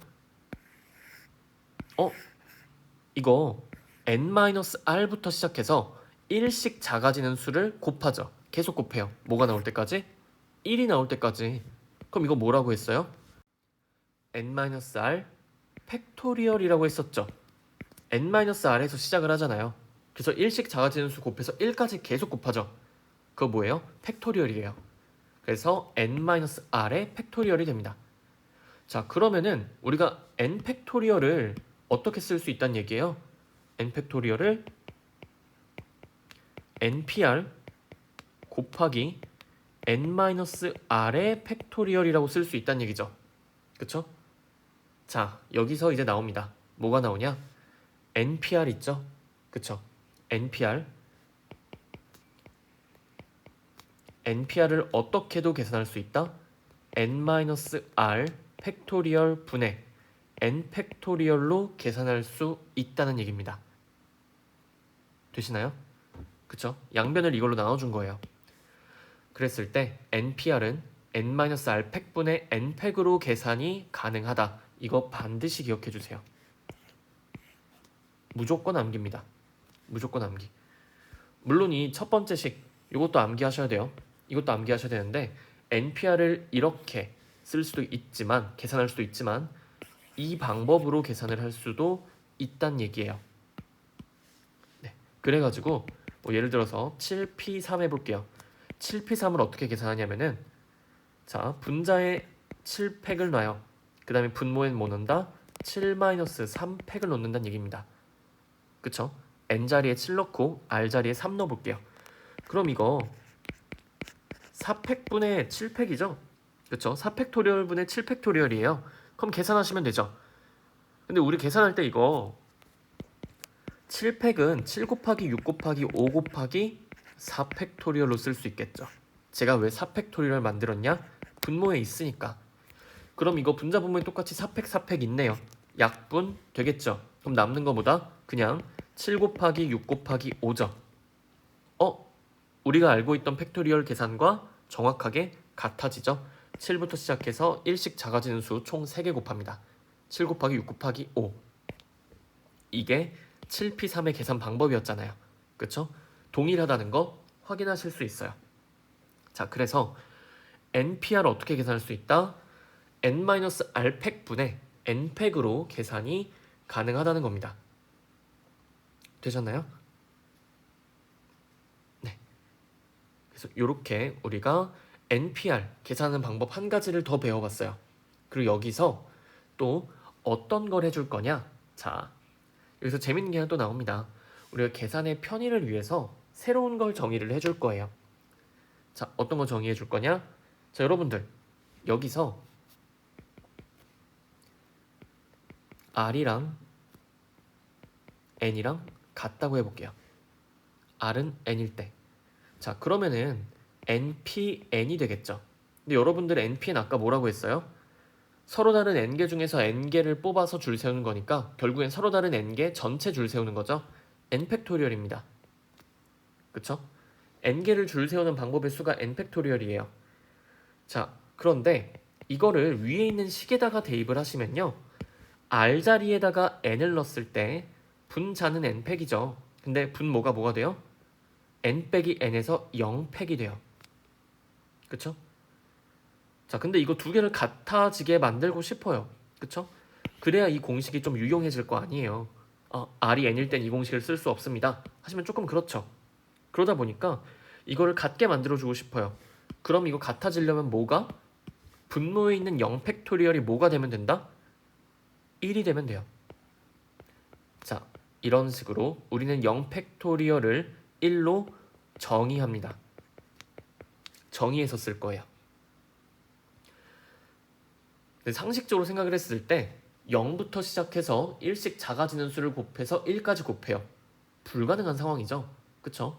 이거 n-r부터 시작해서 1씩 작아지는 수를 곱하죠. 계속 곱해요. 뭐가 나올 때까지? 1이 나올 때까지. 그럼 이거 뭐라고 했어요? n-r 팩토리얼이라고 했었죠. n-r에서 시작을 하잖아요. 그래서 1씩 작아지는 수 곱해서 1까지 계속 곱하죠. 그거 뭐예요? 팩토리얼이에요. 그래서 n-r의 팩토리얼이 됩니다. 자, 그러면은 우리가 n 팩토리얼을 어떻게 쓸 수 있다는 얘기예요? n 팩토리얼을 npr 곱하기 n-r의 팩토리얼이라고 쓸 수 있다는 얘기죠. 그쵸? 자, 여기서 이제 나옵니다. 뭐가 나오냐? npr 있죠? 그쵸? npr을 어떻게도 계산할 수 있다? n-r 팩토리얼 분의 n 팩토리얼로 계산할 수 있다는 얘기입니다. 되시나요? 그쵸? 양변을 이걸로 나눠준 거예요. 그랬을 때 npr은 n-r 팩분의 n 팩으로 계산이 가능하다. 이거 반드시 기억해 주세요. 무조건 암기입니다. 무조건 암기. 물론 이 첫 번째 식 이것도 암기하셔야 돼요. 이것도 암기하셔야 되는데 npr을 이렇게 쓸 수도 있지만 계산할 수도 있지만 이 방법으로 계산을 할 수도 있단 얘기예요. 네. 그래가지고 뭐 예를 들어서 7p3 해볼게요. 7p3을 어떻게 계산하냐면은 자 분자에 7팩을 놔요. 그 다음에 분모엔 뭐 넣는다? 7-3팩을 넣는다는 얘기입니다. 그쵸? n자리에 7 넣고 r자리에 3 넣어볼게요. 그럼 이거 4팩분의 7팩이죠? 그쵸? 4팩토리얼분의 7팩토리얼이에요. 그럼 계산하시면 되죠. 근데 우리 계산할 때 이거 7팩은 7 곱하기 6 곱하기 5 곱하기 4팩토리얼로 쓸 수 있겠죠. 제가 왜 4팩토리얼 만들었냐? 분모에 있으니까. 그럼 이거 분자 분모에 똑같이 4팩 4팩 있네요. 약분 되겠죠. 그럼 남는 거보다 그냥 7 곱하기 6 곱하기 5죠. 우리가 알고 있던 팩토리얼 계산과 정확하게 같아지죠. 7부터 시작해서 1씩 작아지는 수 총 3개 곱합니다. 7 곱하기 6 곱하기 5. 이게 7p3의 계산 방법이었잖아요. 그쵸? 동일하다는 거 확인하실 수 있어요. 자, 그래서 npr 어떻게 계산할 수 있다? n-r 팩분의 n 팩으로 계산이 가능하다는 겁니다. 되셨나요? 네. 그래서 이렇게 우리가 npr 계산하는 방법 한 가지를 더 배워봤어요. 그리고 여기서 또 어떤 걸 해줄 거냐? 자, 여기서 재밌는 게 하나 또 나옵니다. 우리가 계산의 편의를 위해서 새로운 걸 정의를 해줄 거예요. 자, 어떤 거 정의해 줄 거냐? 자, 여러분들 여기서 r이랑 n이랑 같다고 해볼게요. r은 n일 때. 자, 그러면은 npn이 되겠죠. 근데 여러분들 npn 아까 뭐라고 했어요? 서로 다른 n개 중에서 n개를 뽑아서 줄 세우는 거니까 결국엔 서로 다른 n개 전체 줄 세우는 거죠. n팩토리얼입니다. 그쵸? n개를 줄 세우는 방법의 수가 n팩토리얼이에요. 자, 그런데 이거를 위에 있는 식에다가 대입을 하시면요. r자리에다가 n을 넣었을 때 분자는 n팩이죠. 근데 분모가 뭐가 돼요? n 빼기 n에서 0팩이 돼요. 그쵸? 자, 근데 이거 두 개를 같아지게 만들고 싶어요. 그쵸? 그래야 이 공식이 좀 유용해질 거 아니에요. r이 n일 땐 이 공식을 쓸 수 없습니다. 하시면 조금 그렇죠. 그러다 보니까 이거를 같게 만들어주고 싶어요. 그럼 이거 같아지려면 뭐가? 분모에 있는 0팩토리얼이 뭐가 되면 된다? 1이 되면 돼요. 자, 이런 식으로 우리는 0팩토리얼을 1로 정의합니다. 정의해서 쓸 거예요. 근데 상식적으로 생각을 했을 때 0부터 시작해서 1씩 작아지는 수를 곱해서 1까지 곱해요. 불가능한 상황이죠. 그쵸?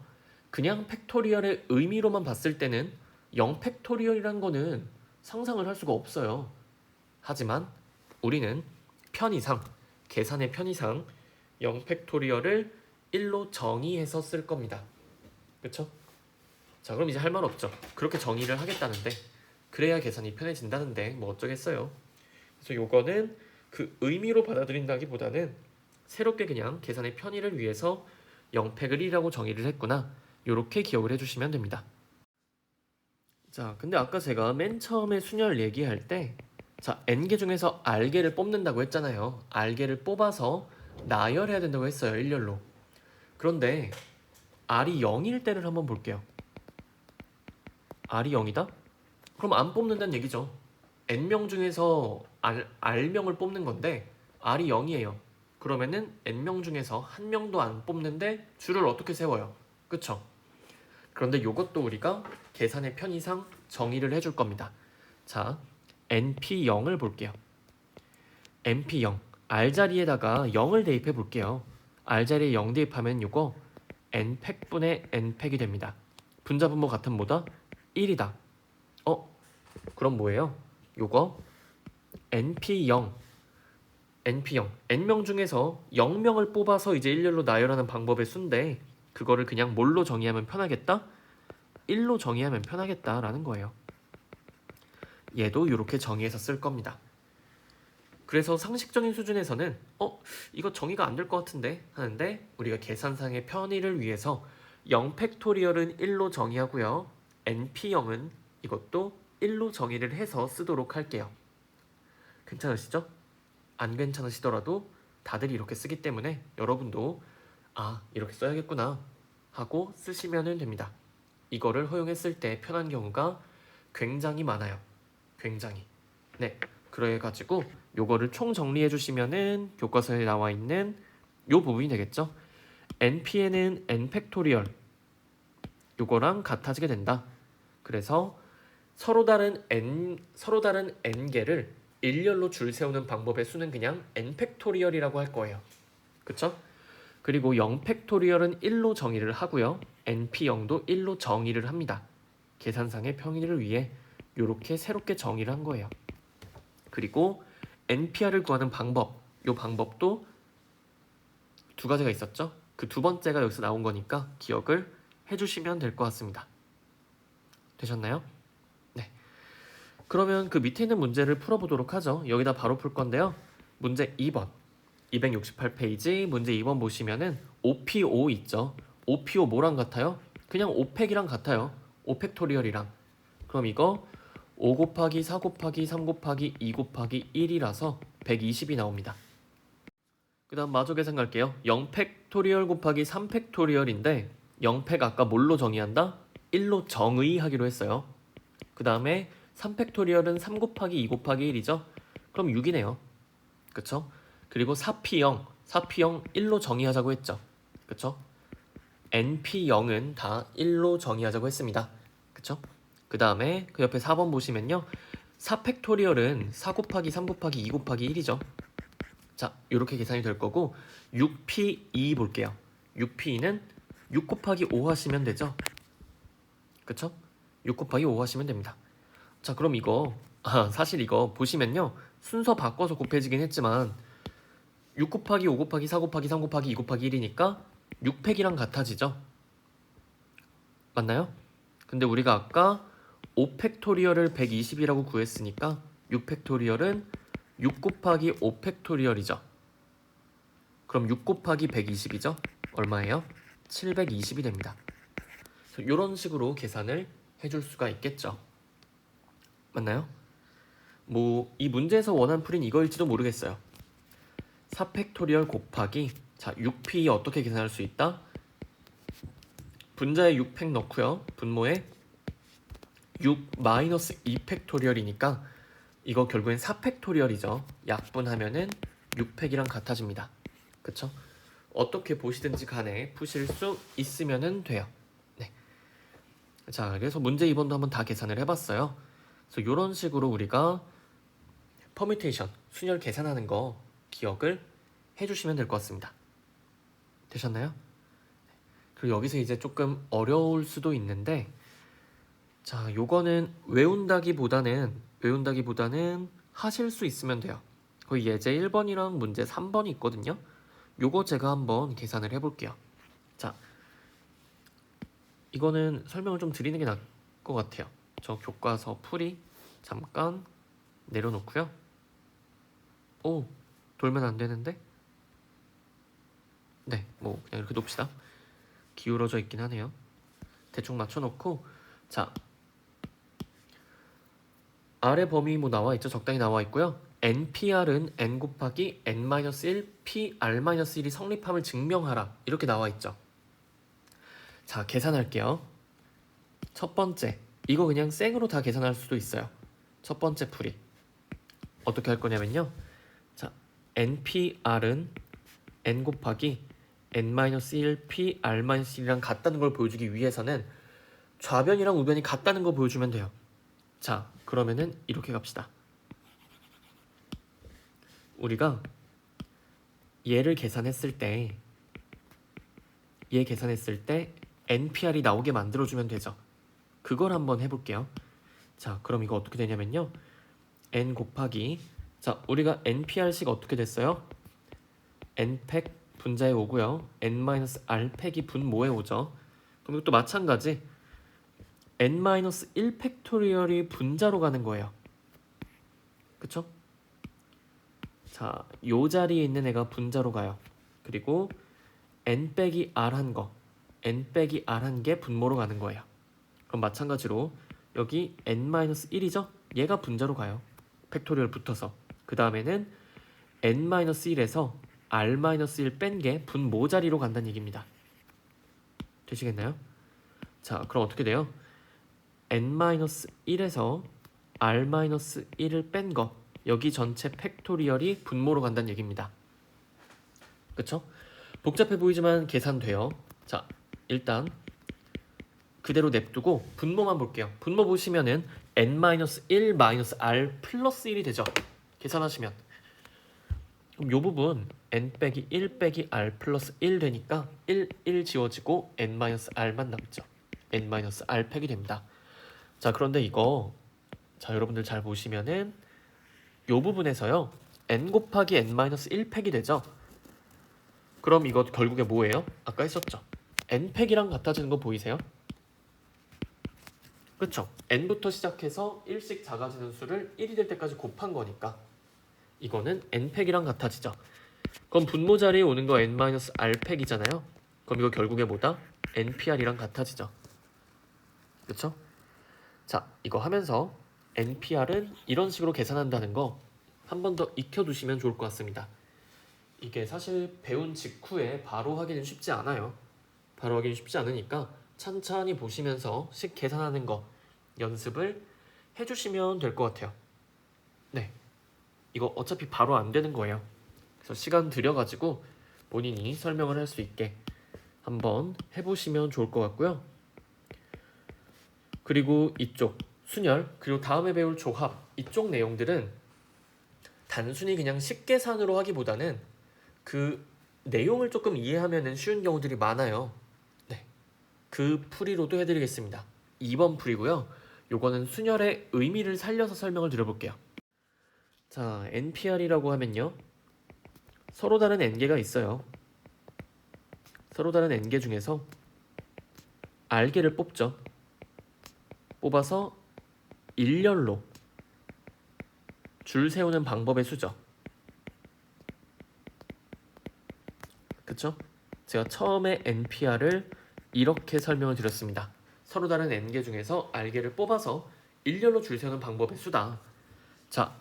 그냥 팩토리얼의 의미로만 봤을 때는 0팩토리얼이란 거는 상상을 할 수가 없어요. 하지만 우리는 편의상, 계산의 편의상 0팩토리얼을 1로 정의해서 쓸 겁니다. 그쵸? 자, 그럼 이제 할 말 없죠. 그렇게 정의를 하겠다는데 그래야 계산이 편해진다는데 뭐 어쩌겠어요. 그래서 요거는 그 의미로 받아들인다기보다는 새롭게 그냥 계산의 편의를 위해서 0팩을 1이라고 정의를 했구나. 요렇게 기억을 해주시면 됩니다. 자, 근데 아까 제가 맨 처음에 순열 얘기할 때 자, n개 중에서 r개를 뽑는다고 했잖아요. r개를 뽑아서 나열해야 된다고 했어요. 일렬로. 그런데 r이 0일 때를 한번 볼게요. r이 0이다? 그럼 안 뽑는다는 얘기죠. n명 중에서 r명을 뽑는 건데 r이 0이에요. 그러면은 n명 중에서 한 명도 안 뽑는데 줄을 어떻게 세워요? 그쵸? 그런데 이것도 우리가 계산의 편의상 정의를 해줄 겁니다. 자, np0을 볼게요. np0, r자리에다가 0을 대입해 볼게요. r자리에 0 대입하면 이거 n팩분의 n팩이 됩니다. 분자분모 같은 뭐다? 1이다. 그럼 뭐예요? 요거 np0, n명 중에서 0명을 뽑아서 이제 일렬로 나열하는 방법의 수인데 그거를 그냥 뭘로 정의하면 편하겠다? 1로 정의하면 편하겠다라는 거예요. 얘도 이렇게 정의해서 쓸 겁니다. 그래서 상식적인 수준에서는 이거 정의가 안 될 것 같은데 하는데 우리가 계산상의 편의를 위해서 0팩토리얼은 1로 정의하고요. np0은 이것도 1로 정의를 해서 쓰도록 할게요. 괜찮으시죠? 안 괜찮으시더라도 다들 이렇게 쓰기 때문에 여러분도 이렇게 써야겠구나 하고 쓰시면 됩니다. 이거를 허용했을 때 편한 경우가 굉장히 많아요. 굉장히. 네, 그래가지고 요거를 총 정리해 주시면은 교과서에 나와 있는 요 부분이 되겠죠. npn은 n팩토리얼 요거랑 같아지게 된다. 그래서 서로 다른 n개를 일렬로 줄 세우는 방법의 수는 그냥 n팩토리얼이라고 할 거예요. 그쵸? 그리고 0팩토리얼은 1로 정의를 하고요. np0도 1로 정의를 합니다. 계산상의 편의를 위해 이렇게 새롭게 정의를 한 거예요. 그리고 npr를 구하는 방법, 이 방법도 두 가지가 있었죠. 그 두 번째가 여기서 나온 거니까 기억을 해주시면 될 것 같습니다. 되셨나요? 네. 그러면 그 밑에 있는 문제를 풀어보도록 하죠. 여기다 바로 풀 건데요. 문제 2번 268페이지 문제 2번 보시면은 OPO 있죠. OPO 뭐랑 같아요? 그냥 5팩이랑 같아요. 5팩토리얼이랑. 그럼 이거 5 곱하기 4 곱하기 3 곱하기 2 곱하기 1이라서 120이 나옵니다. 그 다음 마저 계산 갈게요. 0팩토리얼 곱하기 3팩토리얼인데 0팩 아까 뭘로 정의한다? 1로 정의하기로 했어요. 그 다음에 3팩토리얼은 3 곱하기 2 곱하기 1이죠. 그럼 6이네요. 그쵸? 그리고 4P0 1로 정의하자고 했죠. 그쵸? NP0은 다 1로 정의하자고 했습니다. 그쵸? 그 다음에 그 옆에 4번 보시면요. 4팩토리얼은 4 곱하기 3 곱하기 2 곱하기 1이죠. 자, 이렇게 계산이 될 거고 6P2 볼게요. 6P2는 6 곱하기 5 하시면 되죠. 그쵸? 6 곱하기 5 하시면 됩니다. 자, 그럼 이거 사실 이거 보시면요. 순서 바꿔서 곱해지긴 했지만 6 곱하기 5 곱하기 4 곱하기 3 곱하기 2 곱하기 1이니까 6팩이랑 같아지죠? 맞나요? 근데 우리가 아까 5팩토리얼을 120이라고 구했으니까 6팩토리얼은 6 곱하기 5팩토리얼이죠. 그럼 6 곱하기 120이죠? 얼마예요? 720이 됩니다. 이런 식으로 계산을 해줄 수가 있겠죠. 맞나요? 이 문제에서 원한 풀이는 이거일지도 모르겠어요. 4팩토리얼 곱하기 6p 어떻게 계산할 수 있다? 분자에 6팩 넣고요. 분모에 6 마이너스 2팩토리얼이니까 이거 결국엔 4팩토리얼이죠. 약분하면은 6팩이랑 같아집니다. 그쵸? 어떻게 보시든지 간에 푸실 수 있으면 돼요. 네. 자, 그래서 문제 2번도 한번 다 계산을 해봤어요. 그래서 이런 식으로 우리가 퍼뮤테이션, 순열 계산하는 거 기억을 해주시면 될 것 같습니다. 되셨나요? 그리고 여기서 이제 조금 어려울 수도 있는데 자, 요거는 외운다기보다는 하실 수 있으면 돼요. 거의 예제 1번이랑 문제 3번이 있거든요. 요거 제가 한번 계산을 해볼게요. 자, 이거는 설명을 좀 드리는 게 나을 것 같아요. 저 교과서 풀이 잠깐 내려놓고요. 오, 돌면 안 되는데? 네, 그냥 이렇게 놓읍시다. 기울어져 있긴 하네요. 대충 맞춰놓고 자, 아래 범위 나와 있죠? 적당히 나와 있고요. NPR은 n 곱하기 n-1 PR-1이 성립함을 증명하라 이렇게 나와 있죠. 자, 계산할게요. 첫 번째 이거 그냥 생으로 다 계산할 수도 있어요. 첫 번째 풀이 어떻게 할 거냐면요. 자, NPR은 N 곱하기 N-1 P R-1이랑 같다는 걸 보여주기 위해서는 좌변이랑 우변이 같다는 거 보여주면 돼요. 자, 그러면은 이렇게 갑시다. 우리가 얘를 계산했을 때 얘 계산했을 때 NPR이 나오게 만들어주면 되죠. 그걸 한번 해볼게요. 자, 그럼 이거 어떻게 되냐면요. N 곱하기 자, 우리가 NPR식 어떻게 됐어요? N팩 분자에 오고요. N-R 팩이 분모에 오죠. 그럼 이것도 마찬가지 N-1 팩토리얼이 분자로 가는 거예요. 그쵸? 자, 요 자리에 있는 애가 분자로 가요. 그리고 N 빼기 R 한 거, N 빼기 R 한 게 분모로 가는 거예요. 그럼 마찬가지로 여기 N-1이죠? 얘가 분자로 가요. 팩토리얼 붙어서. 그 다음에는 N-1에서 R-1 뺀 게 분모 자리로 간다는 얘기입니다. 되시겠나요? 자, 그럼 어떻게 돼요? N-1에서 R-1을 뺀 거, 여기 전체 팩토리얼이 분모로 간다는 얘기입니다. 그쵸? 복잡해 보이지만 계산돼요. 자, 일단 그대로 냅두고 분모만 볼게요. 분모 보시면은 N-1 R 플러스 1이 되죠. 계산하시면 그럼 요 부분 N 빼기 1 빼기 R 플러스 1 되니까 1 지워지고 N-R만 남죠. N-R 팩이 됩니다. 자, 그런데 이거 자, 여러분들 잘 보시면은 요 부분에서요 N 곱하기 N-1 팩이 되죠. 그럼 이거 결국에 뭐예요? 아까 했었죠. N팩이랑 같아지는 거 보이세요? 그쵸? N부터 시작해서 1씩 작아지는 수를 1이 될 때까지 곱한 거니까 이거는 N팩이랑 같아지죠. 그럼 분모 자리에 오는 거 N-R팩이잖아요. 그럼 이거 결국에 뭐다? NPR이랑 같아지죠. 그쵸? 자, 이거 하면서 NPR은 이런 식으로 계산한다는 거 한 번 더 익혀두시면 좋을 것 같습니다. 이게 사실 배운 직후에 바로 하기는 쉽지 않아요. 바로 하기는 쉽지 않으니까 천천히 보시면서 식 계산하는 거 연습을 해주시면 될 것 같아요. 네, 이거 어차피 바로 안 되는 거예요. 그래서 시간 들여가지고 본인이 설명을 할 수 있게 한번 해보시면 좋을 것 같고요. 그리고 이쪽 순열 그리고 다음에 배울 조합 이쪽 내용들은 단순히 그냥 식계산으로 하기보다는 그 내용을 조금 이해하면 쉬운 경우들이 많아요. 네, 그 풀이로도 해드리겠습니다. 2번 풀이고요. 요거는 순열의 의미를 살려서 설명을 드려볼게요. 자, NPR이라고 하면요. 서로 다른 n개가 있어요. 서로 다른 n개 중에서 R개를 뽑죠. 뽑아서 일렬로 줄 세우는 방법의 수죠. 그쵸? 제가 처음에 NPR을 이렇게 설명을 드렸습니다. 서로 다른 n개 중에서 R개를 뽑아서 일렬로 줄 세우는 방법의 수다. 자,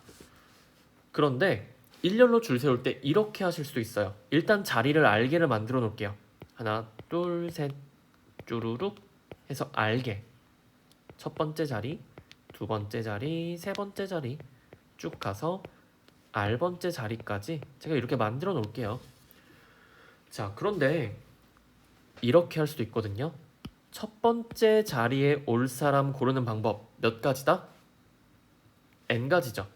그런데 일렬로 줄 세울 때 이렇게 하실 수도 있어요. 일단 자리를 R개를 만들어 놓을게요. 하나, 둘, 셋, 쭈루룩 해서 R개. 첫 번째 자리, 두 번째 자리, 세 번째 자리 쭉 가서 R번째 자리까지 제가 이렇게 만들어 놓을게요. 자, 그런데 이렇게 할 수도 있거든요. 첫 번째 자리에 올 사람 고르는 방법 몇 가지다? N가지죠.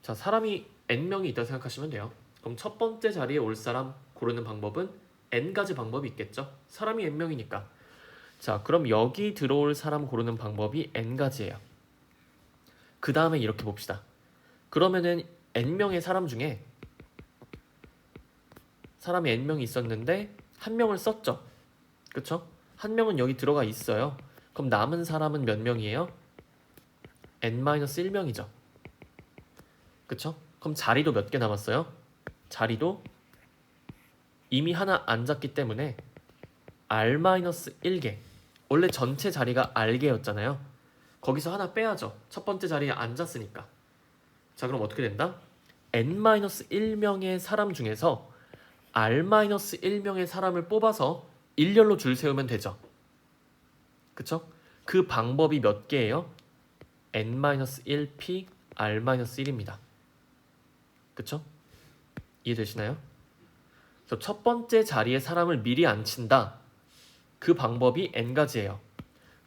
자, 사람이 N명이 있다고 생각하시면 돼요. 그럼 첫 번째 자리에 올 사람 고르는 방법은 N가지 방법이 있겠죠. 사람이 N명이니까. 자, 그럼 여기 들어올 사람 고르는 방법이 N가지예요. 그 다음에 이렇게 봅시다. 그러면은 N명의 사람 중에 사람이 N명이 있었는데 한 명을 썼죠. 그쵸? 한 명은 여기 들어가 있어요. 그럼 남은 사람은 몇 명이에요? N-1명이죠. 그쵸? 그럼 자리도 몇 개 남았어요? 자리도 이미 하나 앉았기 때문에 R-1개. 원래 전체 자리가 R개였잖아요. 거기서 하나 빼야죠. 첫 번째 자리에 앉았으니까. 자, 그럼 어떻게 된다? N-1명의 사람 중에서 R-1명의 사람을 뽑아서 일렬로 줄 세우면 되죠. 그쵸? 그 방법이 몇 개예요? n-1p r-1입니다. 그쵸? 이해되시나요? 그래서 첫 번째 자리에 사람을 미리 앉힌다. 그 방법이 n가지예요.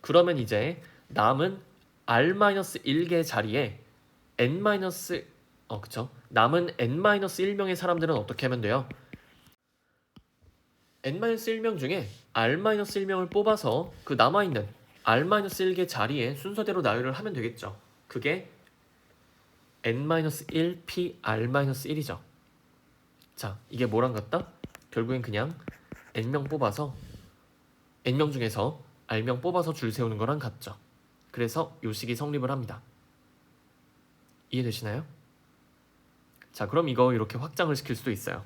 그러면 이제 남은 r-1개 자리에 그쵸? 남은 n-1명의 사람들은 어떻게 하면 돼요? n-1명 중에 r-1명을 뽑아서 그 남아있는 r-1개 자리에 순서대로 나열을 하면 되겠죠. 그게 n-1p r-1이죠. 자, 이게 뭐랑 같다? 결국엔 그냥 n명 뽑아서 n명 중에서 r명 뽑아서 줄 세우는 거랑 같죠. 그래서 요 식이 성립을 합니다. 이해되시나요? 자, 그럼 이거 이렇게 확장을 시킬 수도 있어요.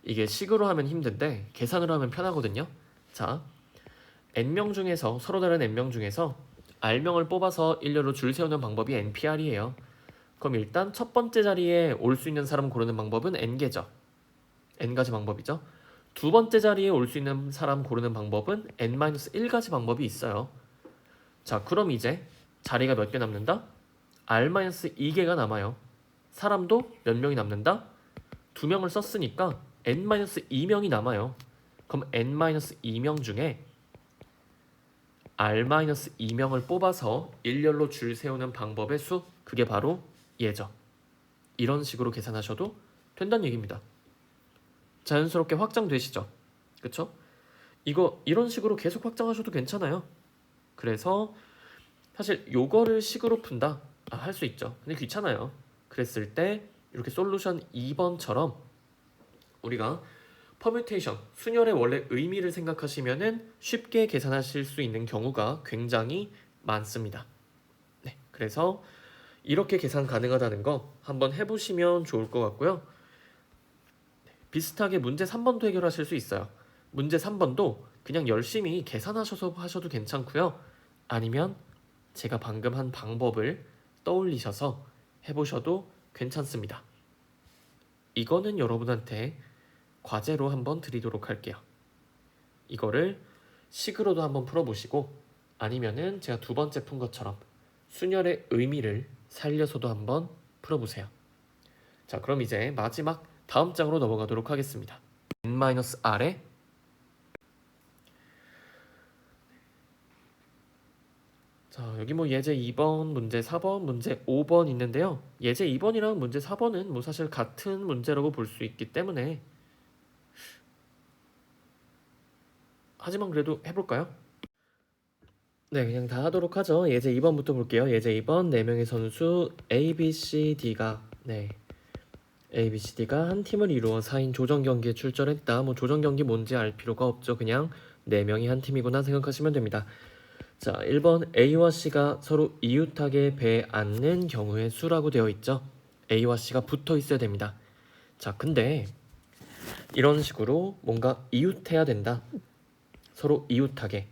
이게 식으로 하면 힘든데 계산으로 하면 편하거든요. 자, n명 중에서 서로 다른 n명 중에서 r명을 뽑아서 일렬로 줄 세우는 방법이 npr이에요. 그럼 일단 첫 번째 자리에 올 수 있는 사람 고르는 방법은 n개죠. n가지 방법이죠. 두 번째 자리에 올 수 있는 사람 고르는 방법은 n-1가지 방법이 있어요. 자, 그럼 이제 자리가 몇 개 남는다? r-2개가 남아요. 사람도 몇 명이 남는다? 2명을 썼으니까 n-2명이 남아요. 그럼 n-2명 중에 r-2명을 뽑아서 일렬로 줄 세우는 방법의 수, 그게 바로 얘죠. 이런 식으로 계산하셔도 된다는 얘기입니다. 자연스럽게 확장되시죠? 그쵸? 이거 이런 식으로 계속 확장하셔도 괜찮아요. 그래서 사실 요거를 식으로 푼다 할 수 있죠. 근데 귀찮아요. 그랬을 때 이렇게 솔루션 2번처럼 우리가 퍼뮤테이션, 순열의 원래 의미를 생각하시면은 쉽게 계산하실 수 있는 경우가 굉장히 많습니다. 네, 그래서 이렇게 계산 가능하다는 거 한번 해보시면 좋을 것 같고요. 비슷하게 문제 3번도 해결하실 수 있어요. 문제 3번도 그냥 열심히 계산하셔서 하셔도 괜찮고요. 아니면 제가 방금 한 방법을 떠올리셔서 해보셔도 괜찮습니다. 이거는 여러분한테 과제로 한번 드리도록 할게요. 이거를 식으로도 한번 풀어보시고 아니면은 제가 두 번째 푼 것처럼 순열의 의미를 살려서도 한번 풀어보세요. 자, 그럼 이제 마지막 다음 장으로 넘어가도록 하겠습니다. n-r에 자, 여기 뭐 예제 2번, 문제 4번, 문제 5번 있는데요. 예제 2번이랑 문제 4번은 뭐 사실 같은 문제라고 볼 수 있기 때문에 하지만 그래도 해볼까요? 네, 그냥 다 하도록 하죠. 예제 2번부터 볼게요. 예제 2번 4명의 선수 A, B, C, D가 A, B, C, D가 한 팀을 이루어 4인 조정 경기에 출전했다. 뭐 조정 경기 뭔지 알 필요가 없죠. 그냥 4명이 한 팀이구나 생각하시면 됩니다. 자, 1번 A와 C가 서로 이웃하게 배에 앉는 경우의 수라고 되어 있죠. A와 C가 붙어 있어야 됩니다. 자, 근데 이런 식으로 뭔가 이웃해야 된다. 서로 이웃하게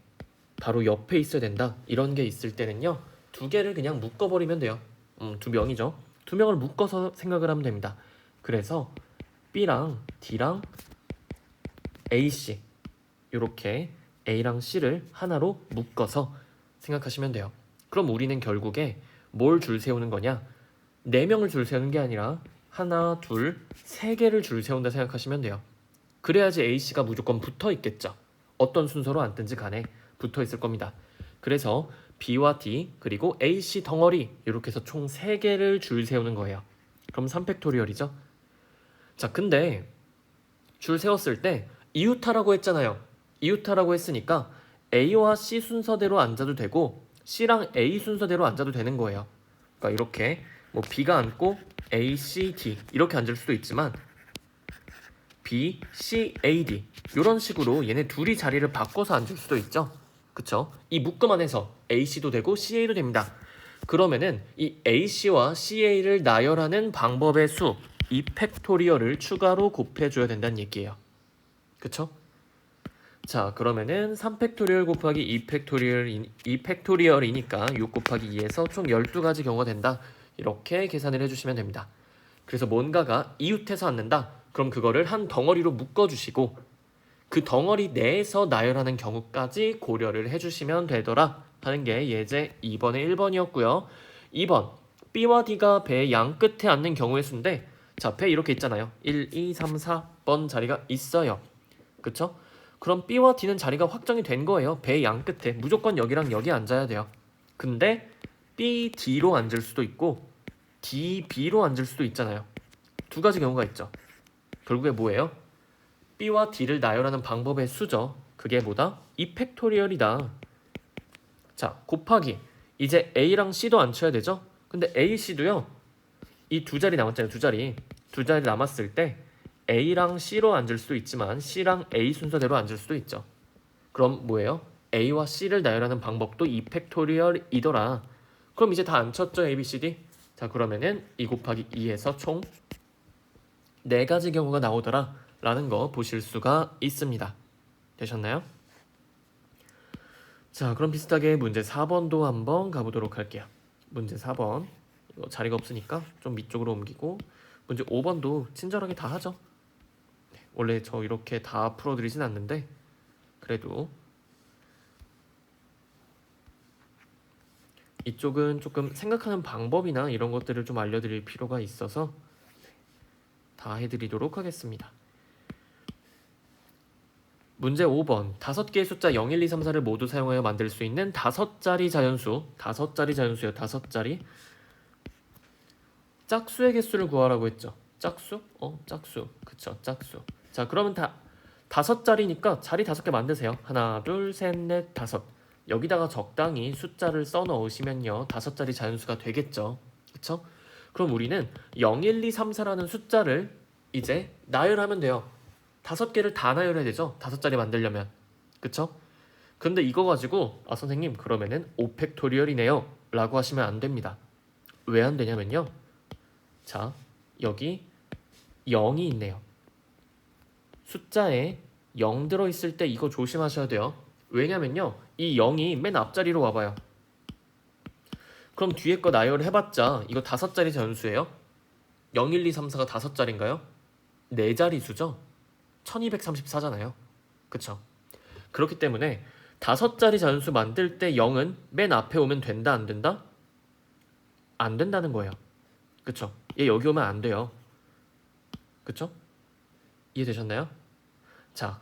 바로 옆에 있어야 된다. 이런 게 있을 때는요. 두 개를 그냥 묶어버리면 돼요. 두 명이죠. 두 명을 묶어서 생각을 하면 됩니다. 그래서 B랑 D랑 AC 이렇게 A랑 C를 하나로 묶어서 생각하시면 돼요. 그럼 우리는 결국에 뭘 줄 세우는 거냐? 4명을 줄 세우는 게 아니라 하나, 둘, 3개를 줄 세운다 생각하시면 돼요. 그래야지 AC가 무조건 붙어 있겠죠. 어떤 순서로 앉든지 간에 붙어 있을 겁니다. 그래서 B와 D 그리고 AC 덩어리 이렇게 해서 총 3개를 줄 세우는 거예요. 그럼 3팩토리얼이죠. 자, 근데 줄 세웠을 때 이웃하라고 했잖아요. 이웃하라고 했으니까 A와 C 순서대로 앉아도 되고 C랑 A 순서대로 앉아도 되는 거예요. 그러니까 이렇게 뭐 B가 앉고 A, C, D 이렇게 앉을 수도 있지만 B, C, A, D 이런 식으로 얘네 둘이 자리를 바꿔서 앉을 수도 있죠. 그쵸? 이 묶음 안에서 AC도 되고 CA도 됩니다. 그러면은 이 AC와 CA를 나열하는 방법의 수 2팩토리얼을 추가로 곱해줘야 된다는 얘기예요. 그쵸? 자, 그러면은 3팩토리얼 곱하기 2팩토리얼이니까 6 곱하기 2에서 총 12가지 경우가 된다. 이렇게 계산을 해주시면 됩니다. 그래서 뭔가가 이웃해서 앉는다. 그럼 그거를 한 덩어리로 묶어주시고 그 덩어리 내에서 나열하는 경우까지 고려를 해주시면 되더라 하는 게 예제 2번의 1번이었고요. 2번 B와 D가 배의 양 끝에 앉는 경우의 수인데 자, 배 이렇게 있잖아요. 1, 2, 3, 4번 자리가 있어요. 그쵸? 그럼 B와 D는 자리가 확정이 된 거예요. 배의 양 끝에 무조건 여기랑 여기 앉아야 돼요. 근데 B, D로 앉을 수도 있고 D, B로 앉을 수도 있잖아요. 두 가지 경우가 있죠. 결국에 뭐예요? B와 D를 나열하는 방법의 수죠. 그게 뭐다? 2팩토리얼이다. 자, 곱하기 이제 A랑 C도 앉혀야 되죠? 근데 A, C도요. 이 두 자리 남았잖아요. 두 자리 남았을 때 A랑 C로 앉을 수도 있지만 C랑 A 순서대로 앉을 수도 있죠. 그럼 뭐예요? A와 C를 나열하는 방법도 2팩토리얼이더라. 그럼 이제 다 앉혔죠? A, B, C, D? 자, 그러면은 2 곱하기 2에서 총 4가지 경우가 나오더라 라는 거 보실 수가 있습니다. 되셨나요? 자, 그럼 비슷하게 문제 4번도 한번 가보도록 할게요. 문제 4번 이거 자리가 없으니까 좀 밑쪽으로 옮기고 문제 5번도 친절하게 다 하죠. 네, 원래 저 이렇게 다 풀어드리진 않는데 그래도 이쪽은 조금 생각하는 방법이나 이런 것들을 좀 알려드릴 필요가 있어서 다 해드리도록 하겠습니다. 문제 5번 5개의 숫자 0, 1, 2, 3, 4를 모두 사용하여 만들 수 있는 5자리 자연수요. 5자리. 짝수의 개수를 구하라고 했죠. 짝수? 짝수. 그쵸, 짝수. 자, 그러면 5자리니까 자리 5개 만드세요. 하나, 둘, 셋, 넷, 5. 여기다가 적당히 숫자를 써 넣으시면요 5자리 자연수가 되겠죠. 그쵸? 그럼 우리는 0, 1, 2, 3, 4라는 숫자를 이제 나열하면 돼요. 5개를 다 나열해야 되죠. 5자리 만들려면. 그쵸? 근데 이거 가지고 선생님 그러면은 5팩토리얼이네요 라고 하시면 안 됩니다. 왜 안 되냐면요. 자, 여기 0이 있네요. 숫자에 0 들어있을 때 이거 조심하셔야 돼요. 왜냐면요. 이 0이 맨 앞자리로 와봐요. 그럼 뒤에 거 나열을 해봤자 이거 5자리 자연수예요? 0, 1, 2, 3, 4가 5자리인가요? 4자리 수죠? 1234잖아요. 그쵸? 그렇기 때문에 5자리 자연수 만들 때 0은 맨 앞에 오면 된다 안 된다? 안 된다는 거예요. 그쵸? 얘 여기 오면 안 돼요. 그쵸? 이해되셨나요? 자,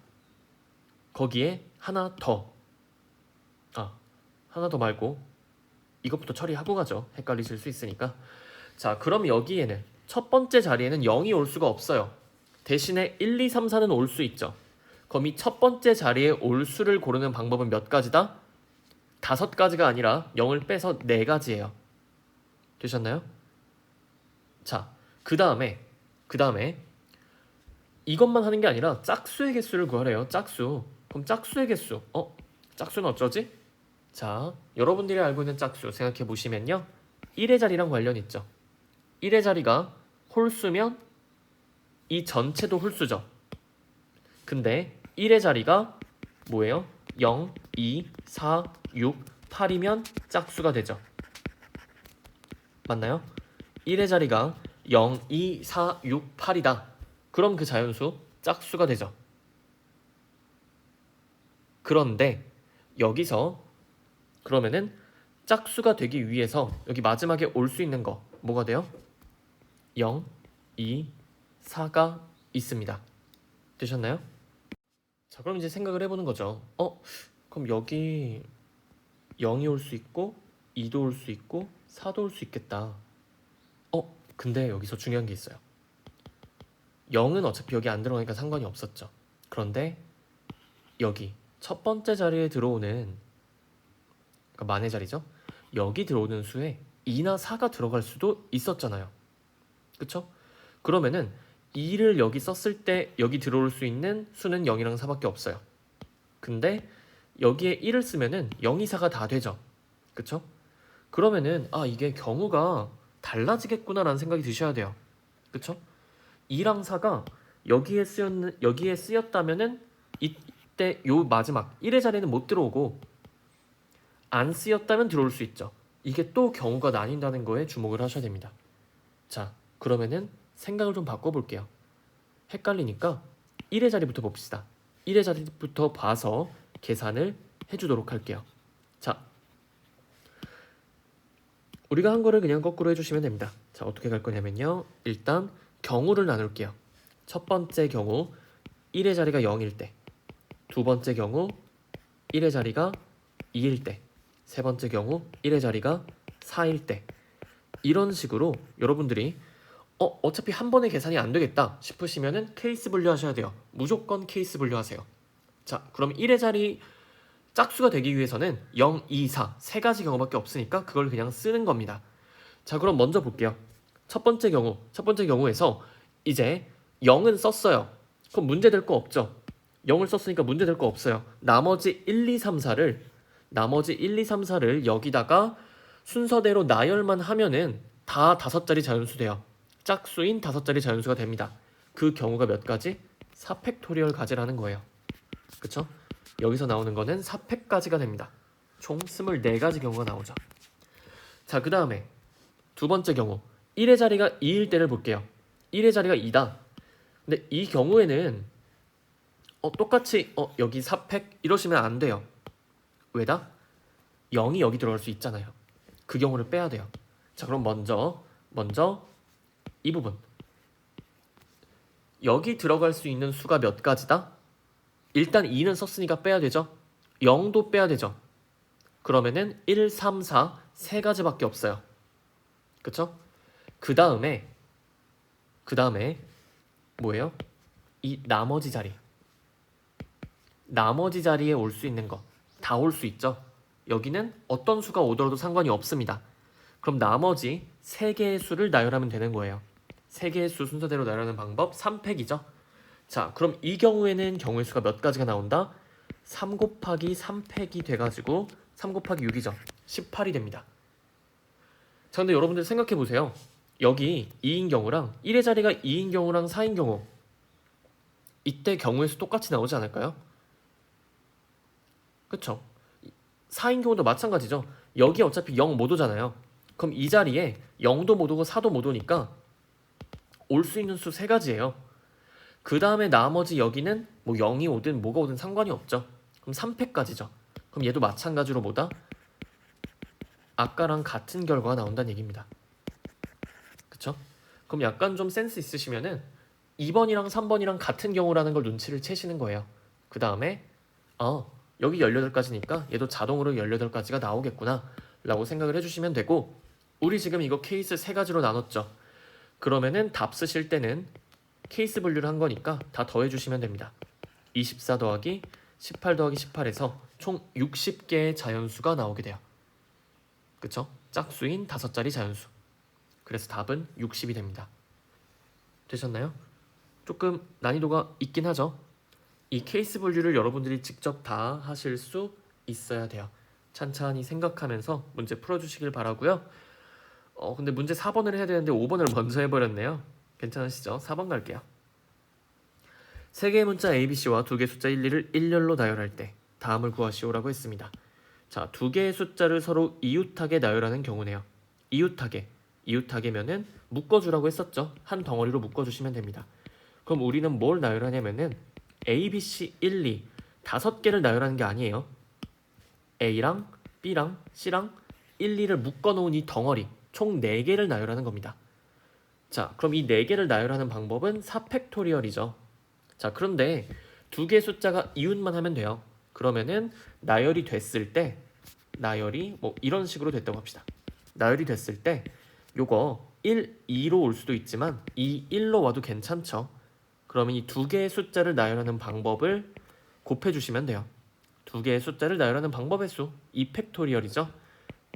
거기에 하나 더. 하나 더 말고 이것부터 처리하고 가죠. 헷갈리실 수 있으니까. 자, 그럼 여기에는 첫 번째 자리에는 0이 올 수가 없어요. 대신에 1, 2, 3, 4는 올 수 있죠. 그럼 이 첫 번째 자리에 올 수를 고르는 방법은 몇 가지다? 5가지가 아니라 0을 빼서 4가지예요. 되셨나요? 자, 그 다음에 이것만 하는 게 아니라 짝수의 개수를 구하래요. 짝수. 그럼 짝수의 개수. 짝수는 어쩌지? 자, 여러분들이 알고 있는 짝수 생각해 보시면요. 1의 자리랑 관련 있죠. 1의 자리가 홀수면 이 전체도 홀수죠. 근데 1의 자리가 뭐예요? 0, 2, 4, 6, 8이면 짝수가 되죠. 맞나요? 1의 자리가 0, 2, 4, 6, 8이다. 그럼 그 자연수 짝수가 되죠. 그런데 여기서 그러면은 짝수가 되기 위해서 여기 마지막에 올 수 있는 거 뭐가 돼요? 0, 2, 4가 있습니다. 되셨나요? 자, 그럼 이제 생각을 해보는 거죠. 그럼 여기 0이 올 수 있고 2도 올 수 있고 4도 올 수 있겠다. 근데 여기서 중요한 게 있어요. 0은 어차피 여기 안 들어가니까 상관이 없었죠. 그런데 여기 첫 번째 자리에 들어오는 그러니까 만의 자리죠. 여기 들어오는 수에 2나 4가 들어갈 수도 있었잖아요. 그쵸? 그러면은 2를 여기 썼을 때 여기 들어올 수 있는 수는 0이랑 4밖에 없어요. 근데 여기에 1을 쓰면은 0, 2, 4가 다 되죠. 그쵸? 그러면은 이게 경우가 달라지겠구나 라는 생각이 드셔야 돼요. 그쵸? 2랑 4가 여기에 쓰였다면은 이때 요 마지막 1의 자리는 못 들어오고 안 쓰였다면 들어올 수 있죠. 이게 또 경우가 나뉜다는 거에 주목을 하셔야 됩니다. 자, 그러면은 생각을 좀 바꿔볼게요. 헷갈리니까 1의 자리부터 봅시다. 1의 자리부터 봐서 계산을 해주도록 할게요. 자, 우리가 한 거를 그냥 거꾸로 해주시면 됩니다. 자, 어떻게 갈 거냐면요. 일단 경우를 나눌게요. 첫 번째 경우 1의 자리가 0일 때, 두 번째 경우 1의 자리가 2일 때, 세 번째 경우 1의 자리가 4일 때, 이런 식으로 여러분들이 어차피 한 번에 계산이 안 되겠다 싶으시면은 케이스 분류하셔야 돼요. 무조건 케이스 분류하세요. 자, 그럼 1의 자리 짝수가 되기 위해서는 0, 2, 4 세 가지 경우밖에 없으니까 그걸 그냥 쓰는 겁니다. 자, 그럼 먼저 볼게요. 첫 번째 경우에서 이제 0은 썼어요. 그럼 문제 될 거 없죠. 0을 썼으니까 문제 될 거 없어요. 나머지 1, 2, 3, 4를 여기다가 순서대로 나열만 하면은 다 5자리 자연수 돼요. 짝수인 5자리 자연수가 됩니다. 그 경우가 몇 가지? 4팩토리얼 가지라는 거예요. 그쵸? 여기서 나오는 거는 4팩까지가 됩니다. 총 24가지 경우가 나오죠. 자, 그 다음에 두 번째 경우 1의 자리가 2일 때를 볼게요. 1의 자리가 2다. 근데 이 경우에는 똑같이 여기 4팩 이러시면 안 돼요. 왜다? 0이 여기 들어갈 수 있잖아요. 그 경우를 빼야 돼요. 자, 그럼 먼저 이 부분 여기 들어갈 수 있는 수가 몇 가지다? 일단 2는 썼으니까 빼야 되죠. 0도 빼야 되죠. 그러면은 1, 3, 4 세 가지밖에 없어요. 그쵸? 그 다음에 뭐예요? 이 나머지 자리에 올 수 있는 거 다 올 수 있죠. 여기는 어떤 수가 오더라도 상관이 없습니다. 그럼 나머지 3개의 수를 나열하면 되는 거예요. 3개의 수 순서대로 나열하는 방법 3팩이죠. 자, 그럼 이 경우에는 경우의 수가 몇 가지가 나온다? 3 곱하기 3팩이 돼가지고 3 곱하기 6이죠. 18이 됩니다. 자, 근데 여러분들 생각해보세요. 여기 2인 경우랑 1의 자리가 2인 경우랑 4인 경우 이때 경우의 수 똑같이 나오지 않을까요? 그쵸? 4인 경우도 마찬가지죠. 여기 어차피 0 못 오잖아요. 그럼 이 자리에 0도 못 오고 4도 못 오니까 올 수 있는 수 3가지예요. 그 다음에 나머지 여기는 뭐 0이 오든 뭐가 오든 상관이 없죠. 그럼 3팩까지죠. 그럼 얘도 마찬가지로 뭐다? 아까랑 같은 결과가 나온다는 얘기입니다. 그쵸? 그럼 약간 좀 센스 있으시면은 2번이랑 3번이랑 같은 경우라는 걸 눈치를 채시는 거예요. 그 다음에 여기 18가지니까 얘도 자동으로 18가지가 나오겠구나 라고 생각을 해주시면 되고, 우리 지금 이거 케이스 3가지로 나눴죠. 그러면은 답 쓰실 때는 케이스 분류를 한 거니까 다 더해주시면 됩니다. 24 더하기 18 더하기 18에서 총 60개의 자연수가 나오게 돼요. 그쵸? 짝수인 5자리 자연수. 그래서 답은 60이 됩니다. 되셨나요? 조금 난이도가 있긴 하죠. 이 케이스 분류를 여러분들이 직접 다 하실 수 있어야 돼요. 찬찬히 생각하면서 문제 풀어주시길 바라고요. 근데 문제 4번을 해야 되는데 5번을 먼저 해버렸네요. 괜찮으시죠? 4번 갈게요. 3개의 문자 ABC와 2개의 숫자 1, 2를 일렬로 나열할 때 다음을 구하시오라고 했습니다. 자, 2개의 숫자를 서로 이웃하게 나열하는 경우네요. 이웃하게면은 묶어주라고 했었죠. 한 덩어리로 묶어주시면 됩니다. 그럼 우리는 뭘 나열하냐면은 A, B, C, 1, 2 5개를 나열하는 게 아니에요. A랑 B랑 C랑 1, 2를 묶어놓은 이 덩어리 총 4개를 나열하는 겁니다. 자, 그럼 이 4개를 나열하는 방법은 4팩토리얼이죠. 자, 그런데 2개의 숫자가 이웃만 하면 돼요. 그러면은 나열이 됐을 때 나열이 뭐 이런 식으로 됐다고 합시다. 나열이 됐을 때 요거 1, 2로 올 수도 있지만 2, 1로 와도 괜찮죠. 그러면 이 2개의 숫자를 나열하는 방법을 곱해주시면 돼요. 2개의 숫자를 나열하는 방법의 수 2팩토리얼이죠.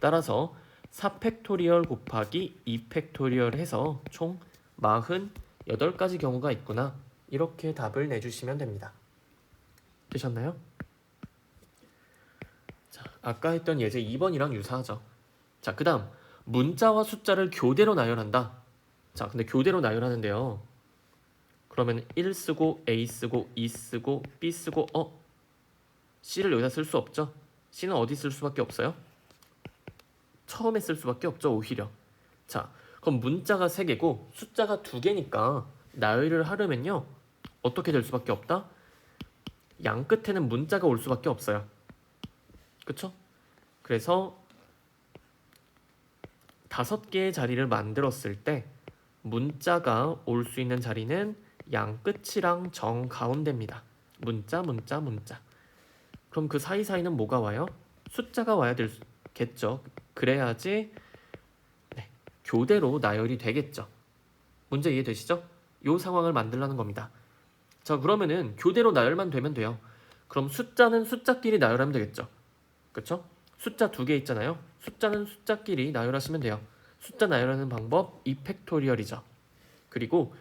따라서 4팩토리얼 곱하기 2팩토리얼 해서 총 48가지 경우가 있구나. 이렇게 답을 내주시면 됩니다. 되셨나요? 자, 아까 했던 예제 2번이랑 유사하죠. 자, 그 다음 문자와 숫자를 교대로 나열한다. 자, 근데 교대로 나열하는데요. 그러면 1 쓰고 A 쓰고 2 쓰고 B 쓰고 C를 여기다 쓸 수 없죠. C는 어디 쓸 수밖에 없어요? 처음에 쓸 수밖에 없죠, 오히려. 자, 그럼 문자가 3개고 숫자가 2개니까 나열을 하려면요 어떻게 될 수밖에 없다? 양 끝에는 문자가 올 수밖에 없어요. 그쵸? 그래서 5개의 자리를 만들었을 때 문자가 올 수 있는 자리는 양 끝이랑 정 가운데입니다. 문자, 문자, 문자. 그럼 그 사이사이는 뭐가 와요? 숫자가 와야 되겠죠. 그래야지 교대로 나열이 되겠죠. 문제 이해되시죠? 이 상황을 만들라는 겁니다. 자, 그러면은 교대로 나열만 되면 돼요. 그럼 숫자는 숫자끼리 나열하면 되겠죠. 그쵸? 숫자 2개 있잖아요. 숫자는 숫자끼리 나열하시면 돼요. 숫자 나열하는 방법 2팩토리얼이죠. 그리고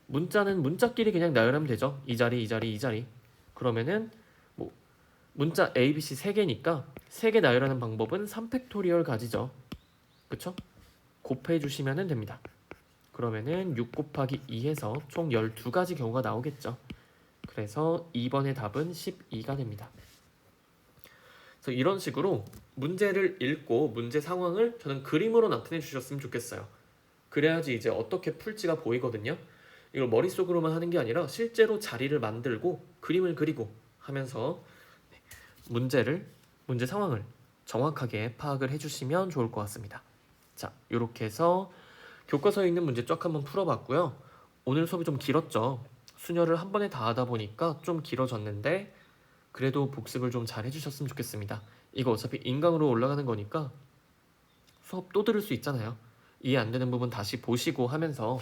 문자는 문자끼리 그냥 나열하면 되죠. 이 자리, 이 자리, 이 자리. 그러면은 뭐 문자 A, B, C 3개니까 3개 나열하는 방법은 3팩토리얼 가지죠. 그쵸? 곱해 주시면 됩니다. 그러면은 6 곱하기 2해서 총 12가지 경우가 나오겠죠. 그래서 2번의 답은 12가 됩니다. 그래서 이런 식으로 문제를 읽고 문제 상황을 저는 그림으로 나타내 주셨으면 좋겠어요. 그래야지 이제 어떻게 풀지가 보이거든요. 이걸 머릿속으로만 하는 게 아니라 실제로 자리를 만들고 그림을 그리고 하면서 문제 상황을 정확하게 파악을 해주시면 좋을 것 같습니다. 자, 이렇게 해서 교과서에 있는 문제 쫙 한번 풀어봤고요. 오늘 수업이 좀 길었죠. 순열을 한 번에 다 하다 보니까 좀 길어졌는데 그래도 복습을 좀 잘 해주셨으면 좋겠습니다. 이거 어차피 인강으로 올라가는 거니까 수업 또 들을 수 있잖아요. 이해 안 되는 부분 다시 보시고 하면서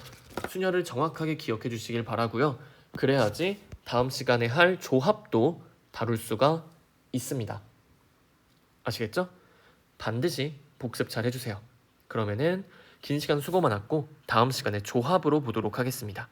순열을 정확하게 기억해 주시길 바라고요. 그래야지 다음 시간에 할 조합도 다룰 수가 있습니다. 아시겠죠? 반드시 복습 잘 해주세요. 그러면은 긴 시간 수고 많았고 다음 시간에 조합으로 보도록 하겠습니다.